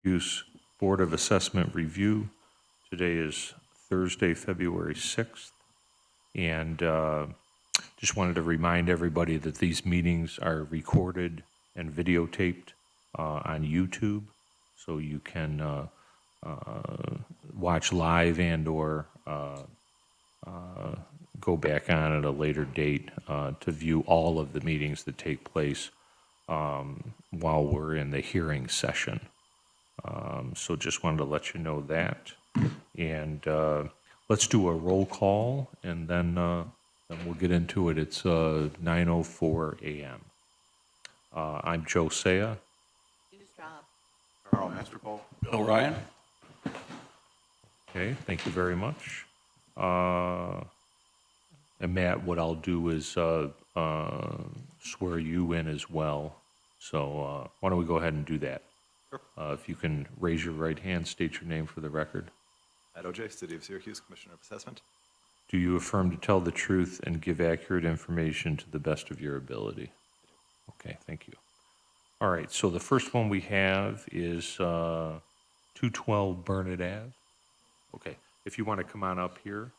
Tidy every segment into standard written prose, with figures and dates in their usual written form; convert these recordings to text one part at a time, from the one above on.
Syracuse Board of Assessment Review. Today is Thursday, February 6th, and just wanted to remind everybody that these meetings are recorded and videotaped on YouTube, so you can watch live and or go back on at a later date to view all of the meetings that take place while we're in the hearing session. So just wanted to let you know that. And let's do a roll call, and then we'll get into it. It's 9:04 a.m. I'm Joe Saya. Carl Masterpole. Bill Ryan. Okay, thank you very much. And Matt, what I'll do is swear you in as well. So why don't we go ahead and do that? Sure. If you can raise your right hand, state your name for the record. Matt OJ, City of Syracuse, Commissioner of Assessment. Do you affirm to tell the truth and give accurate information to the best of your ability? Okay, thank you. All right, so the first one we have is 212 Burnett Ave. Okay, if you want to come on up here.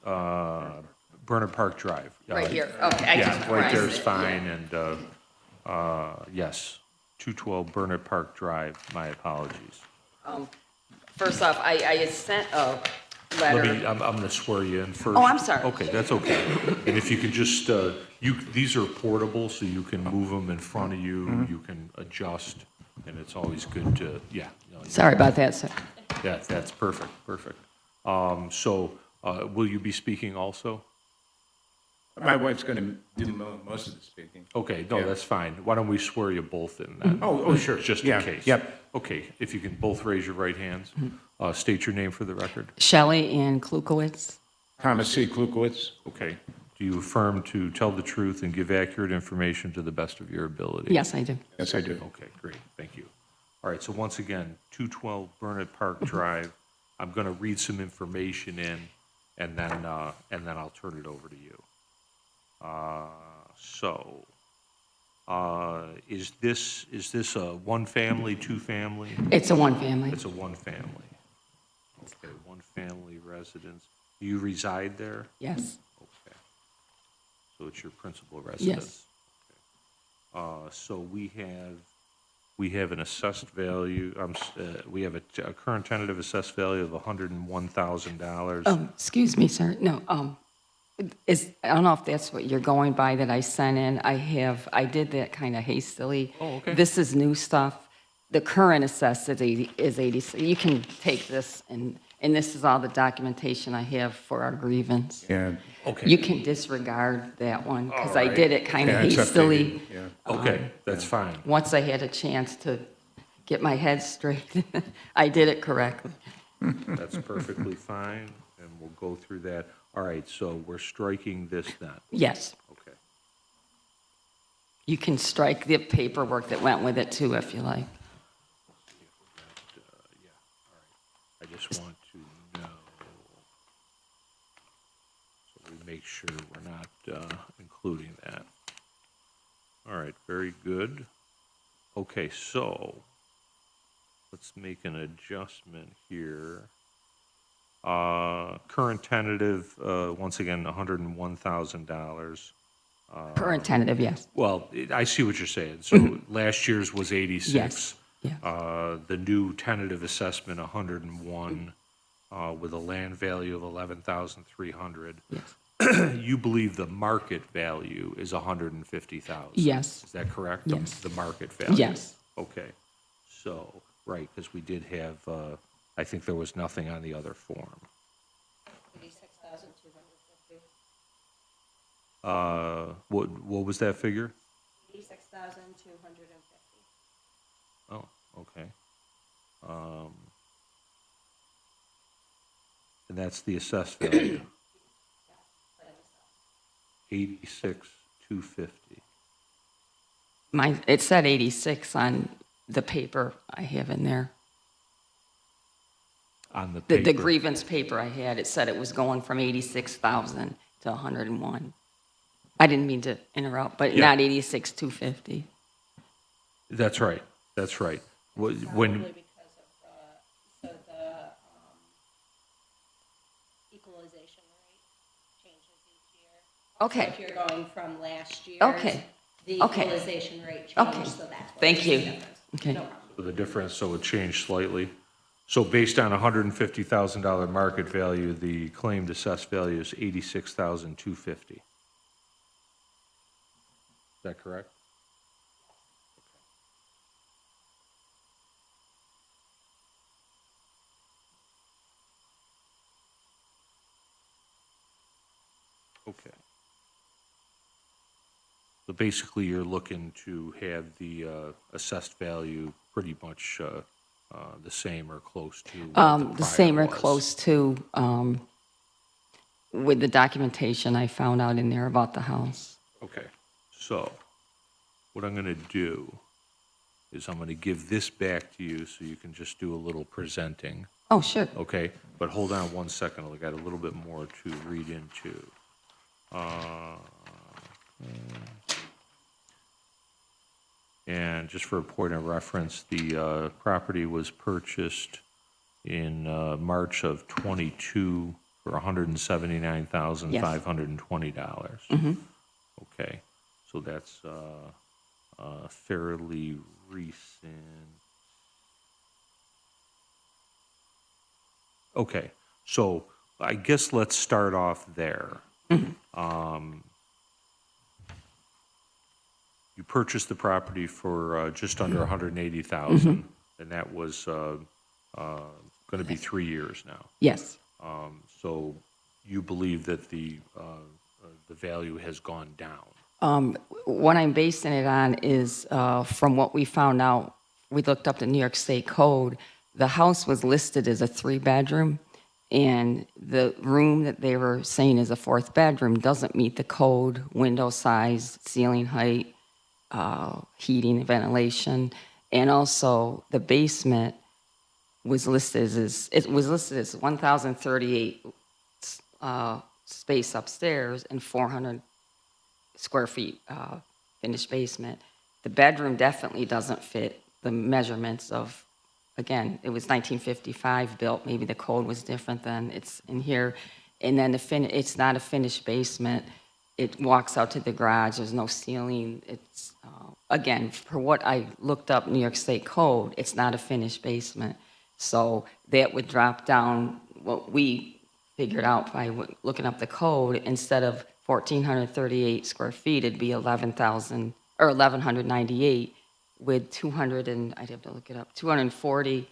Burnett Park Drive. Right here, okay. Yeah, right there is fine, and yes, 212 Burnett Park Drive, my apologies. First off, I had sent a Let letter. me, I'm going to swear you in first. Oh, I'm sorry. Okay, that's okay. And if you could just, these are portable, so you can move them in front of you, you can adjust, and it's always good to, yeah. Sorry about that, sir. Yeah, that's perfect, perfect. So, will you be speaking also? My wife's going to do most of the speaking. Okay, no, Yeah. that's fine. Why don't we swear you both in then? Oh, sure. Just Yeah, in case. yep. Okay, if you can both raise your right hands. State your name for the record. Shelley Ann Klukowitz. Thomas C. Klukowitz. Okay. Do you affirm to tell the truth and give accurate information to the best of your ability? Yes, I do. Yes, I do. Okay, great, thank you. All right, so once again, 212 Burnett Park Drive. I'm going to read some information in, and then I'll turn it over to you. Is this a one family, two family? It's a one-family. It's a one family. Okay, one family residence. Do you reside there? Yes. Okay. So it's your principal residence? Yes. Okay. So we have an assessed value, we have a current tentative assessed value of $101,000. Excuse me, sir. No, I don't know if that's what you're going by that I sent in. I did that kind of hastily. Oh, okay. This is new stuff. The current assessed is 80. So you can take this, and this is all the documentation I have for our grievance. Yeah. Okay. You can disregard that one, because All I right. did it kind of Yeah, it's hastily. updated, yeah. Okay, that's fine. Once I had a chance to get my head straight, I did it correctly. That's perfectly fine, and we'll go through that. All right, so we're striking this then. Yes. Okay. You can strike the paperwork that went with it, too, if you like. Yeah, all right. I just want to know, so we make sure we're not including that. All right, very good. Okay, so let's make an adjustment here. Current tentative, once again, $101,000. Current tentative, yes. Well, I see what you're saying. So last year's was 86. Yes, yes. The new tentative assessment, 101, with a land value of 11,300. Yes. You believe the market value is 150,000? Yes. Is that correct? Yes. The market value? Yes. Okay. So, right, because we did have, I think there was nothing on the other form. 86,250. What was that figure? 86,250. Oh, okay. And that's the assessed value, 86,250. It said 86 on the paper I have in there. On the The paper. grievance paper I had, it said it was going from 86,000 to 101. I didn't mean to interrupt, but Yeah. not 86,250. That's right. That's right. When, Probably because of the equalization rate changes each year. So Okay, if you're going from last year's, Okay. the Okay. equalization rate Okay. changed, so that's what Thank makes you. the difference. Okay. No problem. the difference, so it changed slightly. So based on $150,000 market value, the claimed assessed value is $86,250. Is that correct? Okay. So basically, you're looking to have the assessed value pretty much the same or close to what the The same prior or was. close to, with the documentation I found out in there about the house. Okay, so what I'm going to do is I'm going to give this back to you so you can just do a little presenting, Oh, sure. okay? But hold on one second, I got a little bit more to read into. And just for a point of reference, the property was purchased in March of '22 for $179,520. Okay, so that's fairly recent. Okay, so I guess let's start off there. You purchased the property for just under $180,000, and that was going to be 3 years now. Yes. So you believe that the value has gone down? What I'm basing it on is from what we found out, we looked up the New York State Code. The house was listed as a 3-bedroom, and the room that they were saying is a 4th bedroom doesn't meet the code, window size, ceiling height, heating, ventilation, and also the basement was listed as 1,038 space upstairs and 400 square feet finished basement. The bedroom definitely doesn't fit the measurements of, again, it was 1955 built, maybe the code was different then, it's in here. And then it's not a finished basement. It walks out to the garage, there's no ceiling. It's, again, for what I looked up New York State Code, it's not a finished basement. So that would drop down what we figured out by looking up the code. Instead of 1,438 square feet, it'd be 11,000 or 1,198 with 200 and I'd have to look it up, 240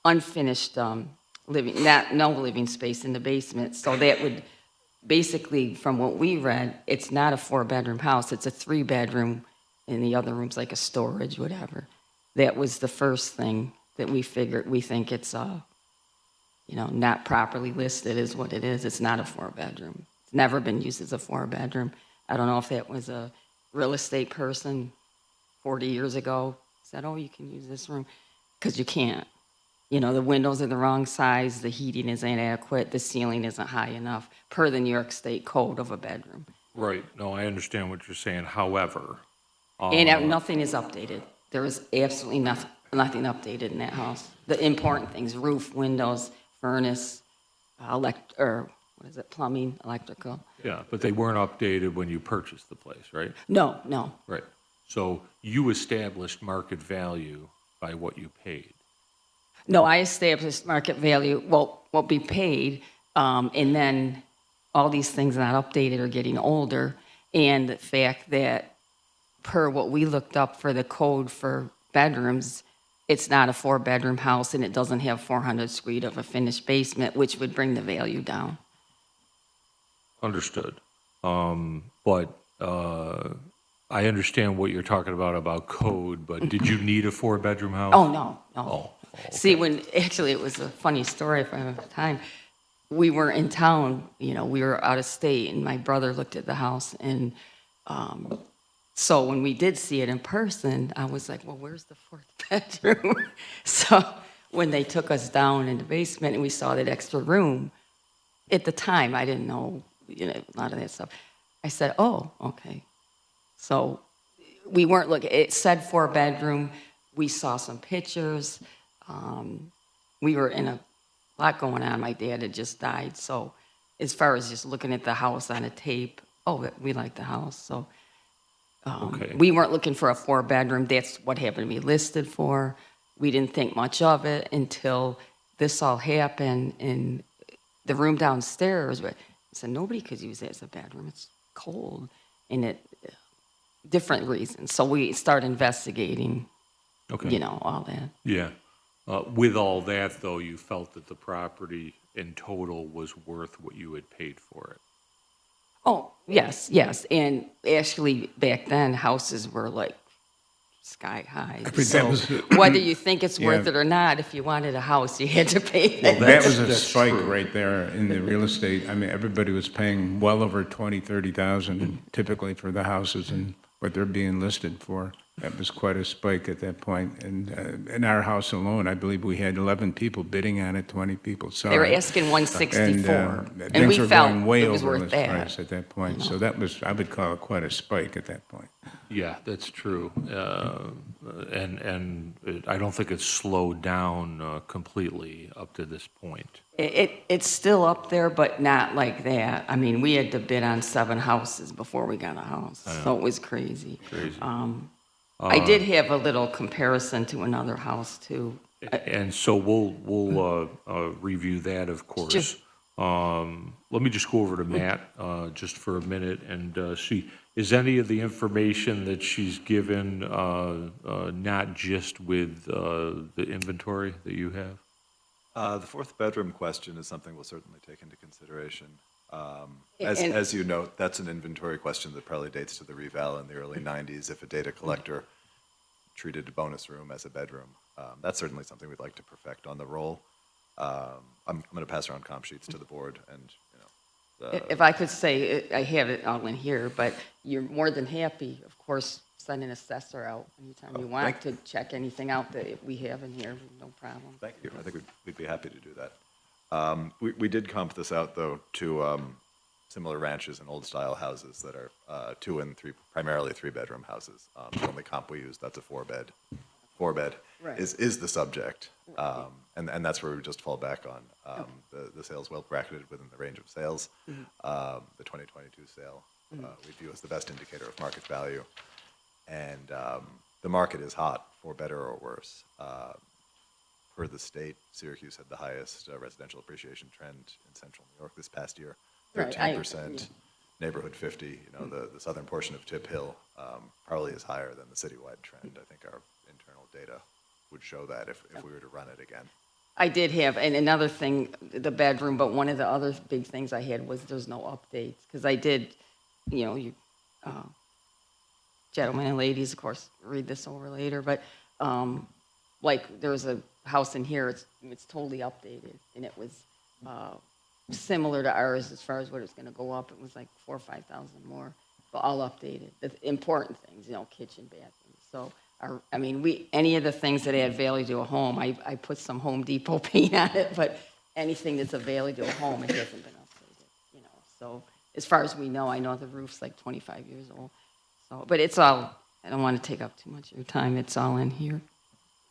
unfinished living, no living space in the basement. So that would basically, from what we read, it's not a 4-bedroom house. It's a 3-bedroom, and the other room's like a storage, whatever. That was the first thing that we figured. We think it's not properly listed is what it is. It's not a 4-bedroom. It's never been used as a 4-bedroom. I don't know if that was a real estate person 40 years ago said, oh, you can use this room, because you can't. The windows are the wrong size, the heating is inadequate, the ceiling isn't high enough per the New York State Code of a bedroom. Right, no, I understand what you're saying, however, And nothing is updated. There is absolutely nothing updated in that house. The important things, roof, windows, furnace, plumbing, electrical. yeah, but they weren't updated when you purchased the place, right? No. Right, so you established market value by what you paid. No, I established market value, what be paid, and then all these things not updated are getting older, and the fact that per what we looked up for the code for bedrooms, it's not a 4-bedroom house, and it doesn't have 400 square feet of a finished basement, which would bring the value down. Understood. But I understand what you're talking about code, but did you need a 4-bedroom house? Oh, no. Oh, See, actually, it was a funny story if I have time. We were in town, we were out of state, and my brother looked at the house, and so when we did see it in person, I was like, well, where's the 4th bedroom? So when they took us down in the basement and we saw that extra room, at the time, I didn't know, a lot of that stuff. I said, oh, okay. So we weren't looking, it said 4-bedroom. we saw some pictures. We were in a lot going on. My dad had just died, so as far as just looking at the house on a tape, oh, we like the house. So Okay. we weren't looking for a 4-bedroom. That's what happened to be listed for. We didn't think much of it until this all happened, and the room downstairs, but I said nobody could use it as a bedroom. It's cold, and it different reasons. So we started investigating, Okay. you know, all that. Yeah. With all that, though, you felt that the property in total was worth what you had paid for it. Oh, yes, yes. And actually, back then, houses were like sky high. I think So that was- whether you think it's worth Yeah. it or not, if you wanted a house, you had to pay that. That was a That's spike true. right there in the real estate. I mean, everybody was paying well over 20, 30,000 typically for the houses and what they're being listed for. That was quite a spike at that point. And in our house alone, I believe we had 11 people bidding on it, 20 people saw it. They were asking 164, and things we were felt going way it was over worth list that. price at that point. So that was, I would call it quite a spike at that point. Yeah, that's true. And I don't think it's slowed down completely up to this point. It's still up there, but not like that. I mean, we had to bid on 7 houses before we got a house, so it was crazy. Crazy. I did have a little comparison to another house too. And so we'll review that, of course. Just- Let me just go over to Matt just for a minute and see, is any of the information that she's given not just with the inventory that you have? The 4th bedroom question is something we'll certainly take into consideration. And- As you note, that's an inventory question that probably dates to the reval in the early 90s. If a data collector treated a bonus room as a bedroom, that's certainly something we'd like to perfect on the roll. I'm going to pass around comp sheets to the board, and If I could say, I have it all in here, but you're more than happy, of course, send an assessor out anytime you want thank- to check anything out that we have in here, no problem. thank you. I think we'd be happy to do that. We did comp this out, though, to similar ranches and old-style houses that are 2 and 3, primarily 3-bedroom houses. The only comp we use, that's a 4-bed. 4-bed Right. is the subject, and that's where we just fall back on. The sales well bracketed within the range of sales. The 2022 sale we view as the best indicator of market value. And the market is hot, for better or worse. Per the state, Syracuse had the highest residential appreciation trend in central New York this past year, Right, 13%, neighborhood 50. You know, the southern portion of Tip Hill probably is higher than the citywide trend. I think our internal data would show that if we were to run it again. I did have, and another thing, the bedroom, but one of the other big things I had was there's no updates, because I did, you know, you gentlemen and ladies, of course, read this over later, but like there's a house in here, it's totally updated, and it was similar to ours as far as what it's going to go up. It was like 4,000 or 5,000 more, but all updated. The important things, you know, kitchen, bathroom. So, I mean, any of the things that add value to a home, I put some Home Depot paint on it, but anything that's of value to a home, it hasn't been updated, you know. So, as far as we know, I know the roof's like 25 years old. So, but it's all, I don't want to take up too much of your time. It's all in here.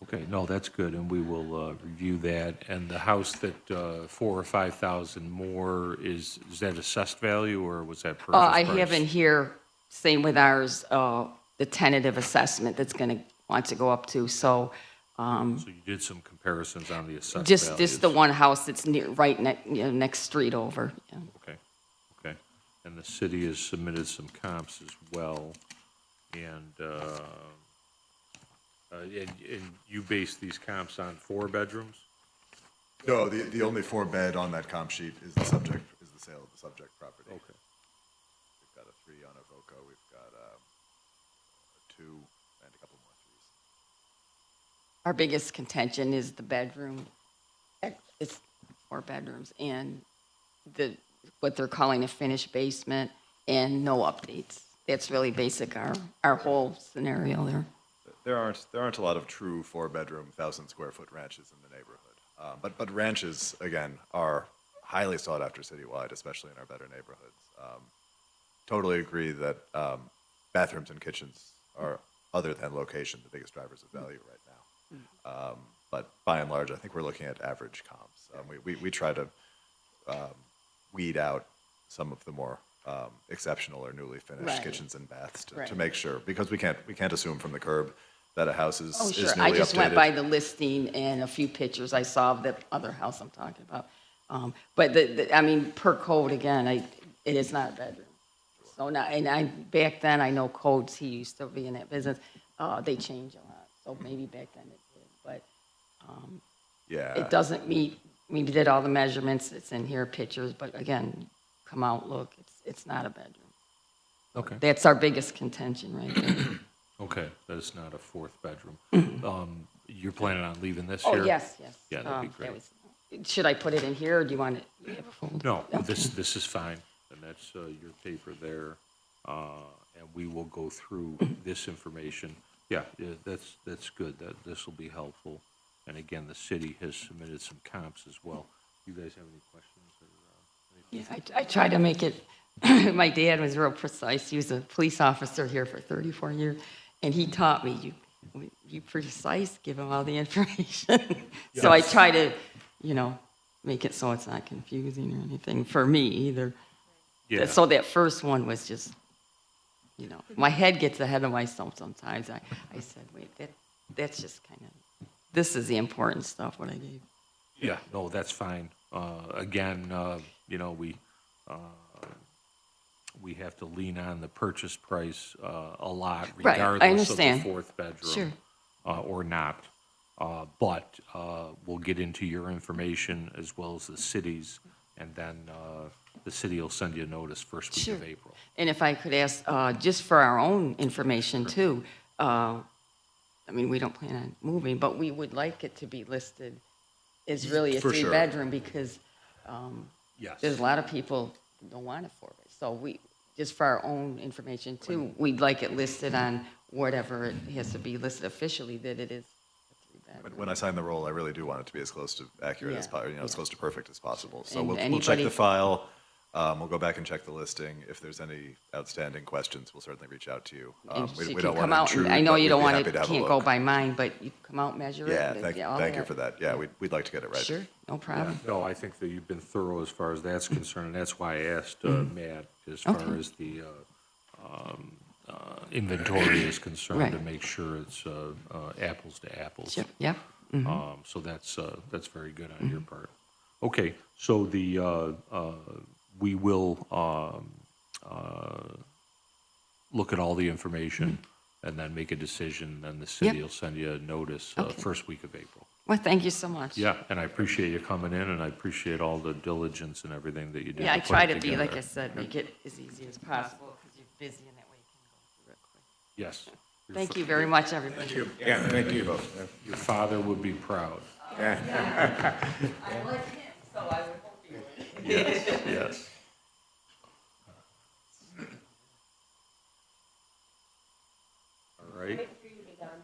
Okay, no, that's good, and we will review that. And the house that 4,000 or 5,000 more, is that assessed value, or was that purchase I price? have in here, same with ours, the tentative assessment that's going to want to go up to. So So you did some comparisons on the assessed just values. the one house that's near, right next street over. Yeah. Okay, okay. And the city has submitted some comps as well. And you base these comps on 4 bedrooms? No, the only 4-bed on that comp sheet is the sale of the subject property. Okay. We've got a 3 on Avoca, we've got a 2, and a couple more 3s. Our biggest contention is the bedroom. It's 4 bedrooms and what they're calling a finished basement and no updates. That's really basic, our whole scenario there. There aren't a lot of true 4-bedroom, 1,000-square-foot ranches in the neighborhood. But ranches, again, are highly sought after citywide, especially in our better neighborhoods. Totally agree that bathrooms and kitchens are, other than location, the biggest drivers of value right now. But by and large, I think we're looking at average comps. We try to weed out some of the more exceptional or newly finished Right. kitchens and baths to Right. make sure, because we can't assume from the curb that a house is Oh, is sure. newly I just went by updated. the listing and a few pictures I saw of the other house I'm talking about. But I mean, per code, again, it is not a bedroom. So now, back then, I know codes, he used to be in that business, they change a lot. So maybe back then it did, but Yeah. it doesn't meet, we did all the measurements, it's in here, pictures, but again, come out, look, it's not a bedroom. Okay. That's our biggest contention right there. Okay, that is not a fourth bedroom. You're planning on leaving this Oh, here? yes, yes. Yeah, that'd be That great. was- Should I put it in here, or do you want it? You have a folder? No, Okay. this is fine, and that's your paper there, and we will go through this information. Yeah, that's good, this will be helpful. And again, the city has submitted some comps as well. You guys have any questions or anything? Yeah, I try to make it, my dad was real precise. He was a police officer here for 34 years, and he taught me, you precise, give him all the information. So I try to, make it so it's not confusing or anything for me either. Yeah. So that first one was just, my head gets ahead of myself sometimes. I said, wait, that's just kind of, this is the important stuff, what I gave. Yeah, no, that's fine. Again, we have to lean on the purchase price a lot, Right, I regardless of the understand. fourth bedroom. Sure. Or not. But we'll get into your information as well as the city's, and then the city will send you a notice first week of Sure. April. And if I could ask, just for our own information too, I mean, we don't plan on moving, but we would like it to be listed as really a For sure. three-bedroom because Yes. there's a lot of people who don't want it for it. So just for our own information too, we'd like it listed on whatever it has to be listed officially that it is a three-bedroom. When I sign the roll, I really do want it to be as close to accurate as Yeah, as close to perfect as possible. So And we'll check anybody- the file. We'll go back and check the listing. If there's any outstanding questions, we'll certainly reach out to you. And We she don't can want come to out, and intrude, I know but you we'd don't be want happy to, to have a can't go look. by mine, but you come out, measure it. Yeah, and all thank you that. for that. Yeah, we'd like to get it right. Sure, no problem. No, I think that you've been thorough as far as that's concerned, and that's why I asked Matt as far Okay. as the inventory is concerned, to Right. make sure it's apples to apples. Sure, yeah. So that's very good on your part. Okay, so we will look at all the information and then make a decision, and the city Yep. will send you a notice Okay. first week of April. Well, thank you so much. Yeah, and I appreciate you coming in, and I appreciate all the diligence and everything that you did Yeah, I to put try it to be, like I together. said, make it as easy as possible because you're busy and that way you can go through it quick. Yes. Your Thank fa- you very much, everybody. Thank you. Yeah, thank you. Your father would be proud. I like him, so I would hope you would. Yes, yes. All right. Wait for you to be done.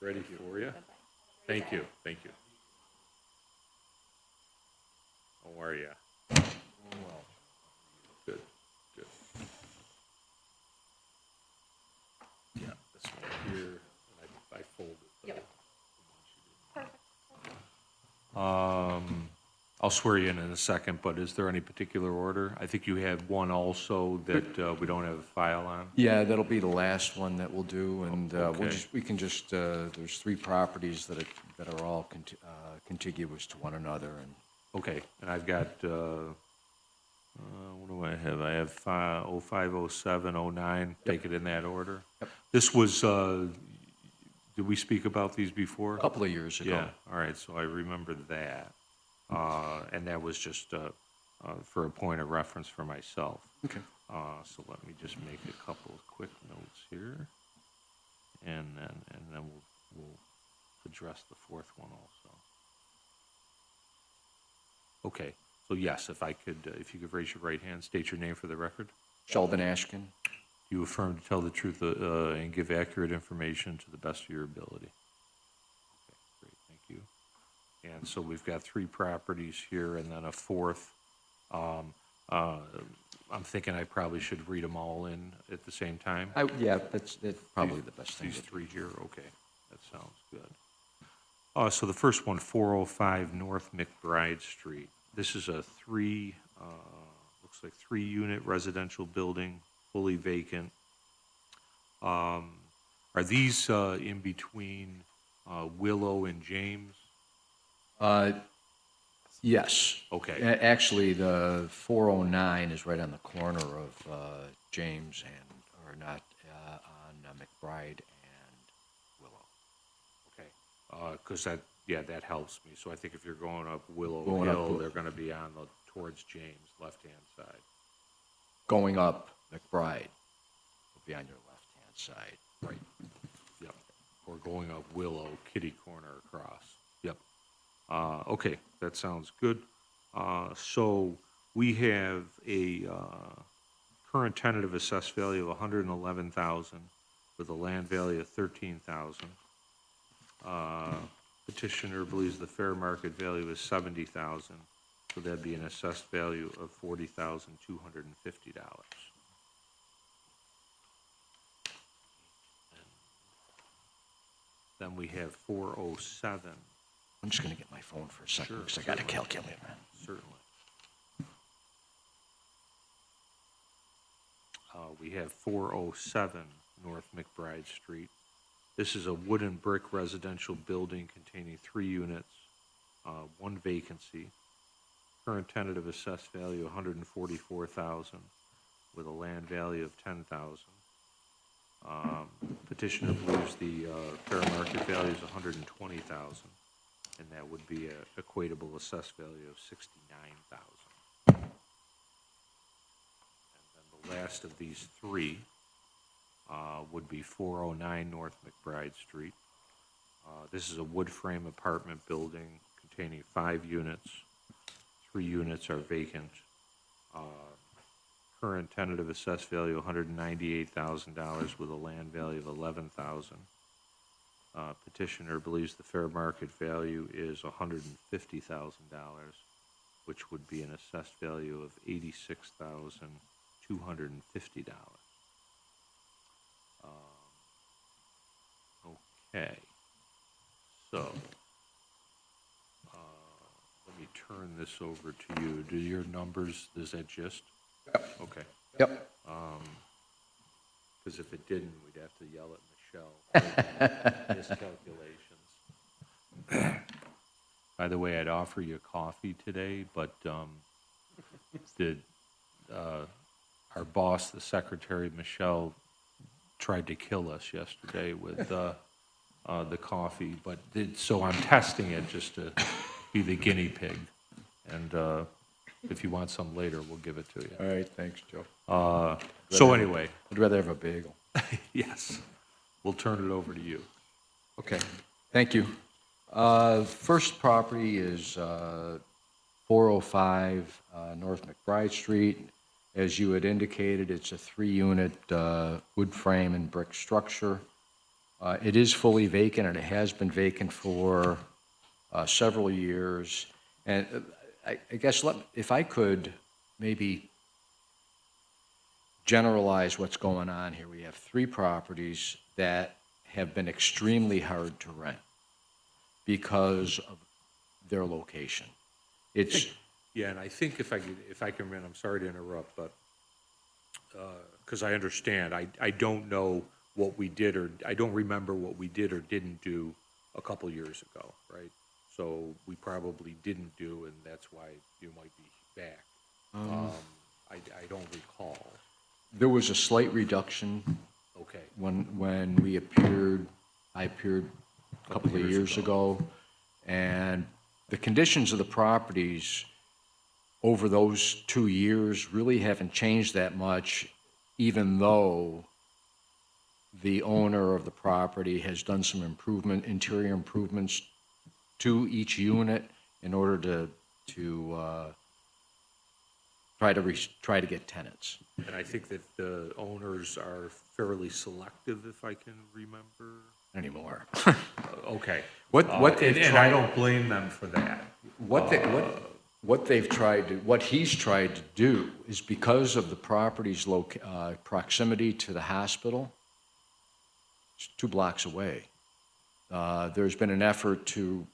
Ready for you? Thank you, thank you. How are you? Well, good, good. Yeah, this one here, and I folded. Yep. I'll swear you in a second, but is there any particular order? I think you had one also that we don't have a file on. Yeah, that'll be the last one that we'll do, and Okay. we can just, there's 3 properties that are all contiguous to one another, and Okay, and I've got, what do I have? I have 05, 07, 09, take it in that order? Yep. This was, did we speak about these before? a couple of years ago. Yeah, all right, so I remember that. And that was just for a point of reference for myself. Okay. So let me just make a couple of quick notes here. And then we'll address the fourth one also. Okay, so yes, if you could raise your right hand, state your name for the record. Sheldon Ashkin? You affirm to tell the truth and give accurate information to the best of your ability. Okay, great, thank you. And so we've got 3 properties here and then a fourth. I'm thinking I probably should read them all in at the same time. Yeah, that's probably the best thing These to do. three here, okay, that sounds good. So the first one, 405 North McBride Street. This is a looks like 3-unit residential building, fully vacant. Are these in between Willow and James? Yes. Okay. Actually, the 409 is right on the corner of James or not, on McBride and Willow. Okay, because that helps me. So I think if you're going up Willow Going up Hill, Wil- they're going to be towards James, left-hand side. Going up McBride will be on your left-hand side. Right. Yep. Or going up Willow, kitty corner across. Yep. Okay, that sounds good. So we have a current tentative assessed value of $111,000 with a land value of $13,000. Petitioner believes the fair market value is $70,000, so that'd be an assessed value of $40,250. Then we have 407, I'm just going to get my phone for a second Sure, because I got a certainly. calculator. certainly. We have 407 North McBride Street. This is a wooden brick residential building containing 3 units, 1 vacancy. Current tentative assessed value $144,000 with a land value of $10,000. Petitioner believes the fair market value is $120,000, and that would be an equatable assessed value of $69,000. And then the last of these three would be 409 North McBride Street. This is a wood frame apartment building containing 5 units. 3 units are vacant. Current tentative assessed value $198,000 with a land value of $11,000. Petitioner believes the fair market value is $150,000, which would be an assessed value of $86,250. Okay, so let me turn this over to you. Do your numbers, does that just? Yep. Okay, Yep. because if it didn't, we'd have to yell at Michelle. Miscalculations. By the way, I'd offer you coffee today, but our boss, the secretary, Michelle, tried to kill us yesterday with the coffee, so I'm testing it just to be the guinea pig. And if you want some later, we'll give it to you. All right, thanks, Joe. So anyway, I'd rather have a bagel. yes, we'll turn it over to you. Okay, thank you. First property is 405 North McBride Street. As you had indicated, it's a 3-unit wood frame and brick structure. It is fully vacant, and it has been vacant for several years. And I guess if I could maybe generalize what's going on here. We have 3 properties that have been extremely hard to rent because of their location. It's, Yeah, and I think if I can, run, I'm sorry to interrupt, but, because I understand, I don't know what we did I don't remember what we did or didn't do a couple years ago, right? So we probably didn't do, and that's why you might be back. I don't recall. there was a slight reduction Okay, when I appeared a couple of years ago, and the conditions of the properties over those 2 years really haven't changed that much, even though the owner of the property has done some interior improvements to each unit in order to try to get tenants. and I think that the owners are fairly selective, if I can remember. Anymore. Okay. What they've and I tried- don't blame them for that. what he's tried to do is because of the property's proximity to the hospital, it's 2 blocks away. There's been an effort to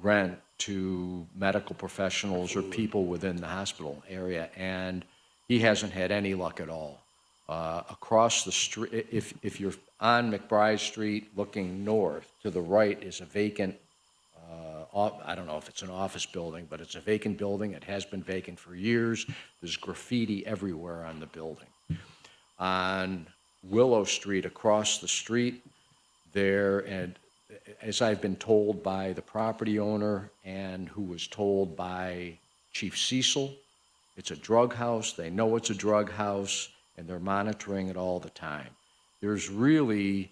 rent to medical professionals or people within the hospital area, and he hasn't had any luck at all. Across the street, if you're on McBride Street looking north, to the right is a vacant, I don't know if it's an office building, but it's a vacant building. It has been vacant for years. There's graffiti everywhere on the building. On Willow Street, across the street there, and as I've been told by the property owner and who was told by Chief Cecil, it's a drug house. They know it's a drug house, and they're monitoring it all the time. There's really,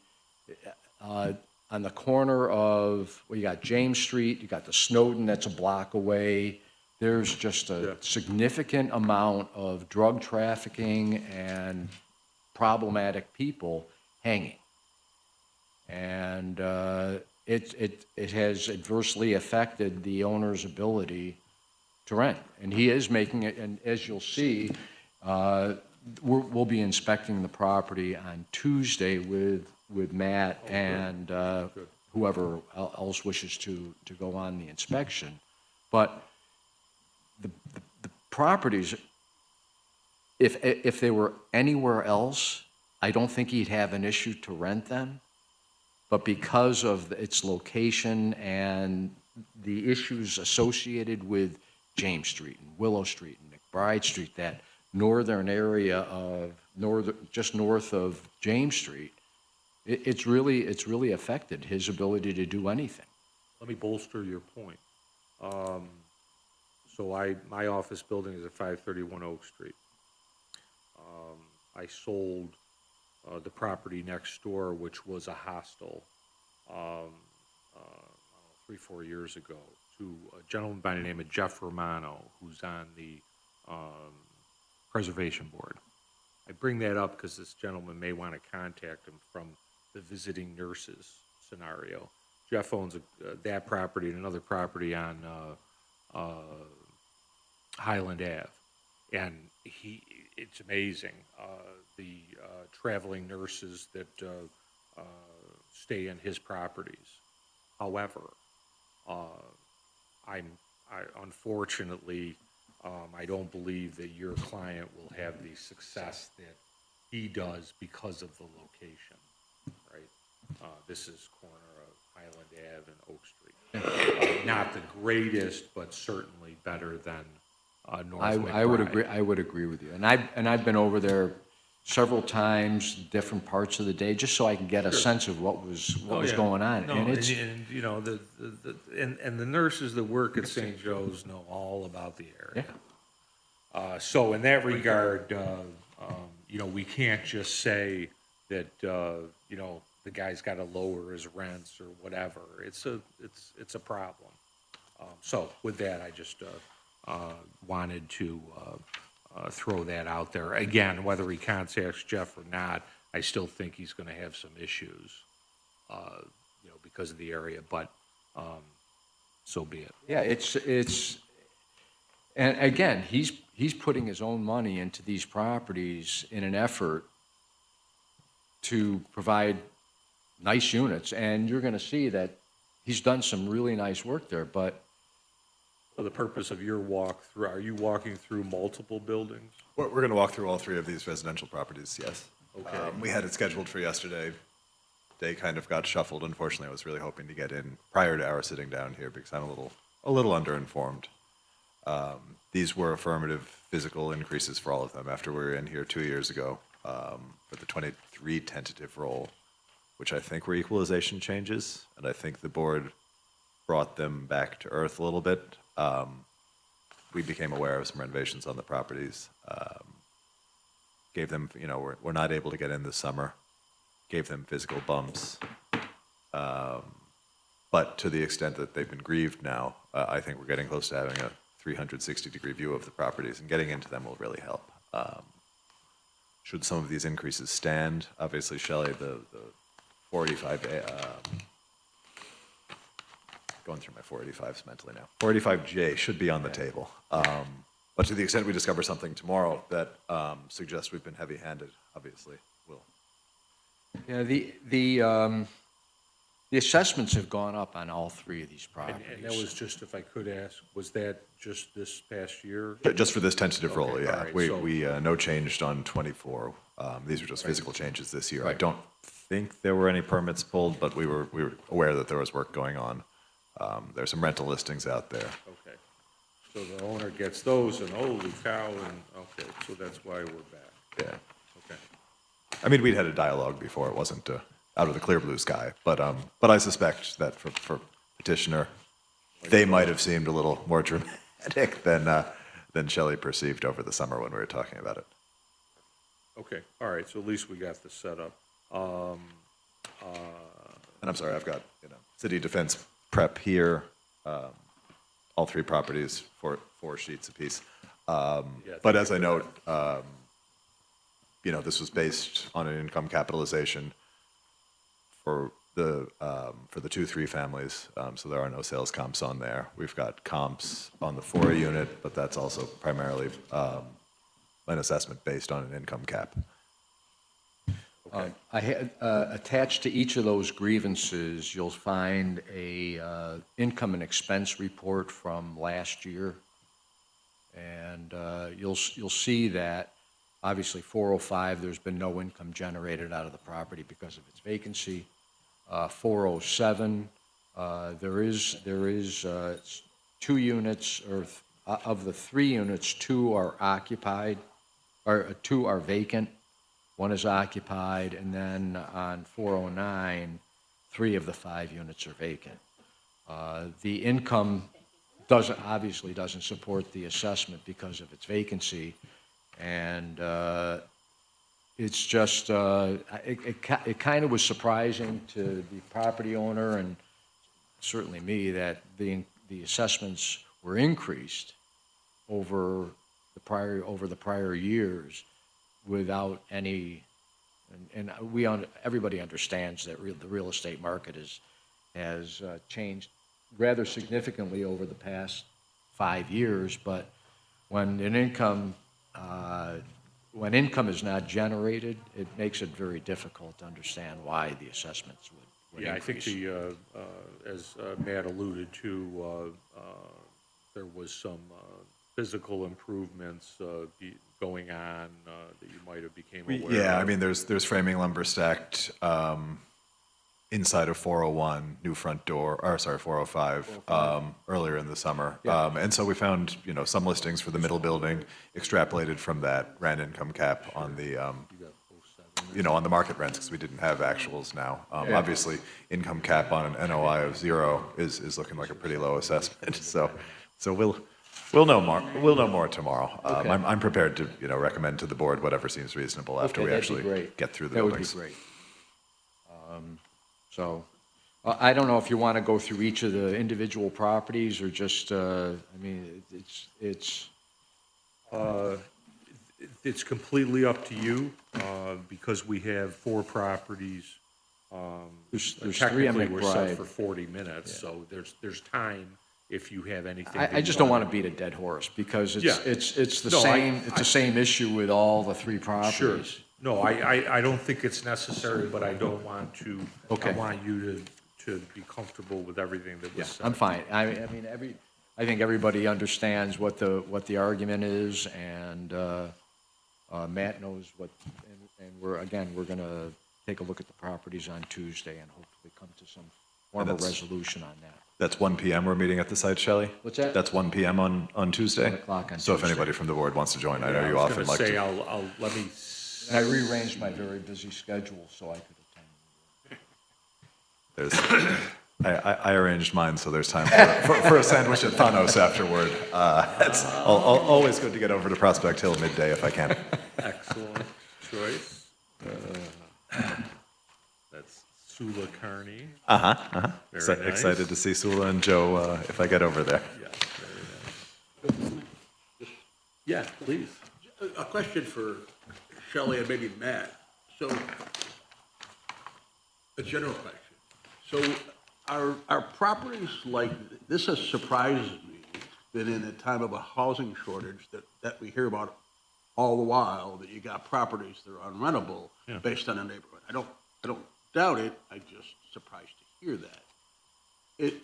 on the corner of, well, you got James Street, you got the Snowden that's a block away. There's just a significant amount of drug trafficking and problematic people hanging. And it has adversely affected the owner's ability to rent. And he is making it, and as you'll see, we'll be inspecting the property on Tuesday with Matt and whoever else wishes to go on the inspection. But the properties, if they were anywhere else, I don't think he'd have an issue to rent them. But because of its location and the issues associated with James Street and Willow Street and McBride Street, that northern area of just north of James Street, it's really affected his ability to do anything. Let me bolster your point. So my office building is at 531 Oak Street. I sold the property next door, which was a hostel, I don't know, 3-4 years ago, to a gentleman by the name of Jeff Romano, who's on the Preservation Board. I bring that up because this gentleman may want to contact him from the visiting nurses scenario. Jeff owns that property and another property on Highland Ave, and it's amazing, the traveling nurses that stay in his properties. However, unfortunately, I don't believe that your client will have the success that he does because of the location, right? This is corner of Highland Ave and Oak Street. Not the greatest, but certainly better than North McBride. I would agree with you. And I've been over there several times, different parts of the day, just so I can get a sense of what was going on. No, and it's and you know the nurses that work at St. Joe's know all about the area. Yeah. So in that regard, we can't just say that the guy's got to lower his rents or whatever. It's a problem. So with that, I just wanted to throw that out there. Again, whether he contacts Jeff or not, I still think he's going to have some issues, because of the area. But so be it. Yeah, it's, and again, he's putting his own money into these properties in an effort to provide nice units, and you're going to see that he's done some really nice work there. But For the purpose of your walkthrough, are you walking through multiple buildings? We're going to walk through all 3 of these residential properties, yes. Okay. We had it scheduled for yesterday. Day kind of got shuffled. Unfortunately, I was really hoping to get in prior to our sitting down here because I'm a little underinformed. These were affirmative physical increases for all of them after we were in here 2 years ago for the 23 tentative roll, which I think were equalization changes, and I think the board brought them back to earth a little bit. We became aware of some renovations on the properties, gave them, we're not able to get in this summer, gave them physical bumps. But to the extent that they've been grieved now, I think we're getting close to having a 360-degree view of the properties, and getting into them will really help. Should some of these increases stand, obviously, Shelley, the 485 going through my 485s mentally now. 485J should be on the table. But to the extent we discover something tomorrow that suggests we've been heavy-handed, obviously, we'll. Yeah, the assessments have gone up on all three of these properties. And that was just, if I could ask, was that just this past year? Just for this tentative roll, Okay, yeah. all right, We, so- no changed on 24. These are just physical changes this year. I Right. don't think there were any permits pulled, but we were aware that there was work going on. There's some rental listings out there. Okay. So the owner gets those, and holy cow, and, okay, so that's why we're back. Yeah. Okay. I mean, we'd had a dialogue before. It wasn't out of the clear blue sky, but I suspect that for petitioner, they might have seemed a little more dramatic than Shelley perceived over the summer when we were talking about it. Okay, all right, so at least we got this set up. And I'm sorry, I've got city defense prep here, all three properties, four sheets apiece. But as I note, this was based on an income capitalization for the 2-3 families, so there are no sales comps on there. We've got comps on the 4 unit, but that's also primarily an assessment based on an income cap. I had, attached to each of those grievances, you'll find a income and expense report from last year. And you'll see that, obviously, 405, there's been no income generated out of the property because of its vacancy. 407, there is 2 units, or of the 3 units, 2 are occupied, or 2 are vacant. 1 is occupied, and then on 409, 3 of the 5 units are vacant. The income obviously doesn't support the assessment because of its vacancy, and it's just, it kind of was surprising to the property owner and certainly me that the assessments were increased over the prior years without any, and everybody understands that the real estate market has changed rather significantly over the past 5 years, but when income is not generated, it makes it very difficult to understand why the assessments would Yeah, I think increase. as Matt alluded to, there was some physical improvements going on that you might have became aware of. Yeah, I mean, there's framing lumber stacked inside of 401, new front door, or sorry, 405, earlier in the summer. And so we found, some listings for the middle building, extrapolated from that, ran income cap on the, on the market rents, because we didn't have actuals now. Obviously, income cap on an NOI of 0 is looking like a pretty low assessment. So we'll know more. We'll know more tomorrow. I'm prepared to, recommend to the board whatever seems reasonable after Okay, we that'd be actually great. get through the That would buildings. be great. So, I don't know if you want to go through each of the individual properties or just, It's completely up to you, because we have 4 properties. There's 3 on Technically, we're set McBride. for 40 minutes, so there's time if you have anything. I just don't want to beat a dead horse because Yeah. it's the No, same issue with all the 3 Sure. properties. No, I don't think it's necessary, but I don't want to. Okay. I want you to be comfortable with everything that was said. I'm fine. I think everybody understands what the argument is, and Matt knows what, and we're going to take a look at the properties on Tuesday and hopefully come to some form of that's- resolution on that. That's 1 PM we're meeting at the site, Shelley? What's that? That's 1 PM on Tuesday? 1 o'clock on So if Tuesday. anybody from the board wants to join, I know I you was often gonna like say, to. I'll, let me, And I rearranged my very busy schedule so I could attend. I arranged mine, so there's time for a sandwich at Thanos afterward. It's always good to get over to Prospect Hill midday if I can. excellent choice. That's Sula Carney. Very nice. Excited to see Sula and Joe if I get over there. Yeah, very nice. Yeah, please. A question for Shelley and maybe Matt. So, a general question. So, Are properties like, this has surprised me, that in a time of a housing shortage that we hear about all the while, that you got properties that are unrentable based on a neighborhood. I don't doubt it, I'm just surprised to hear that.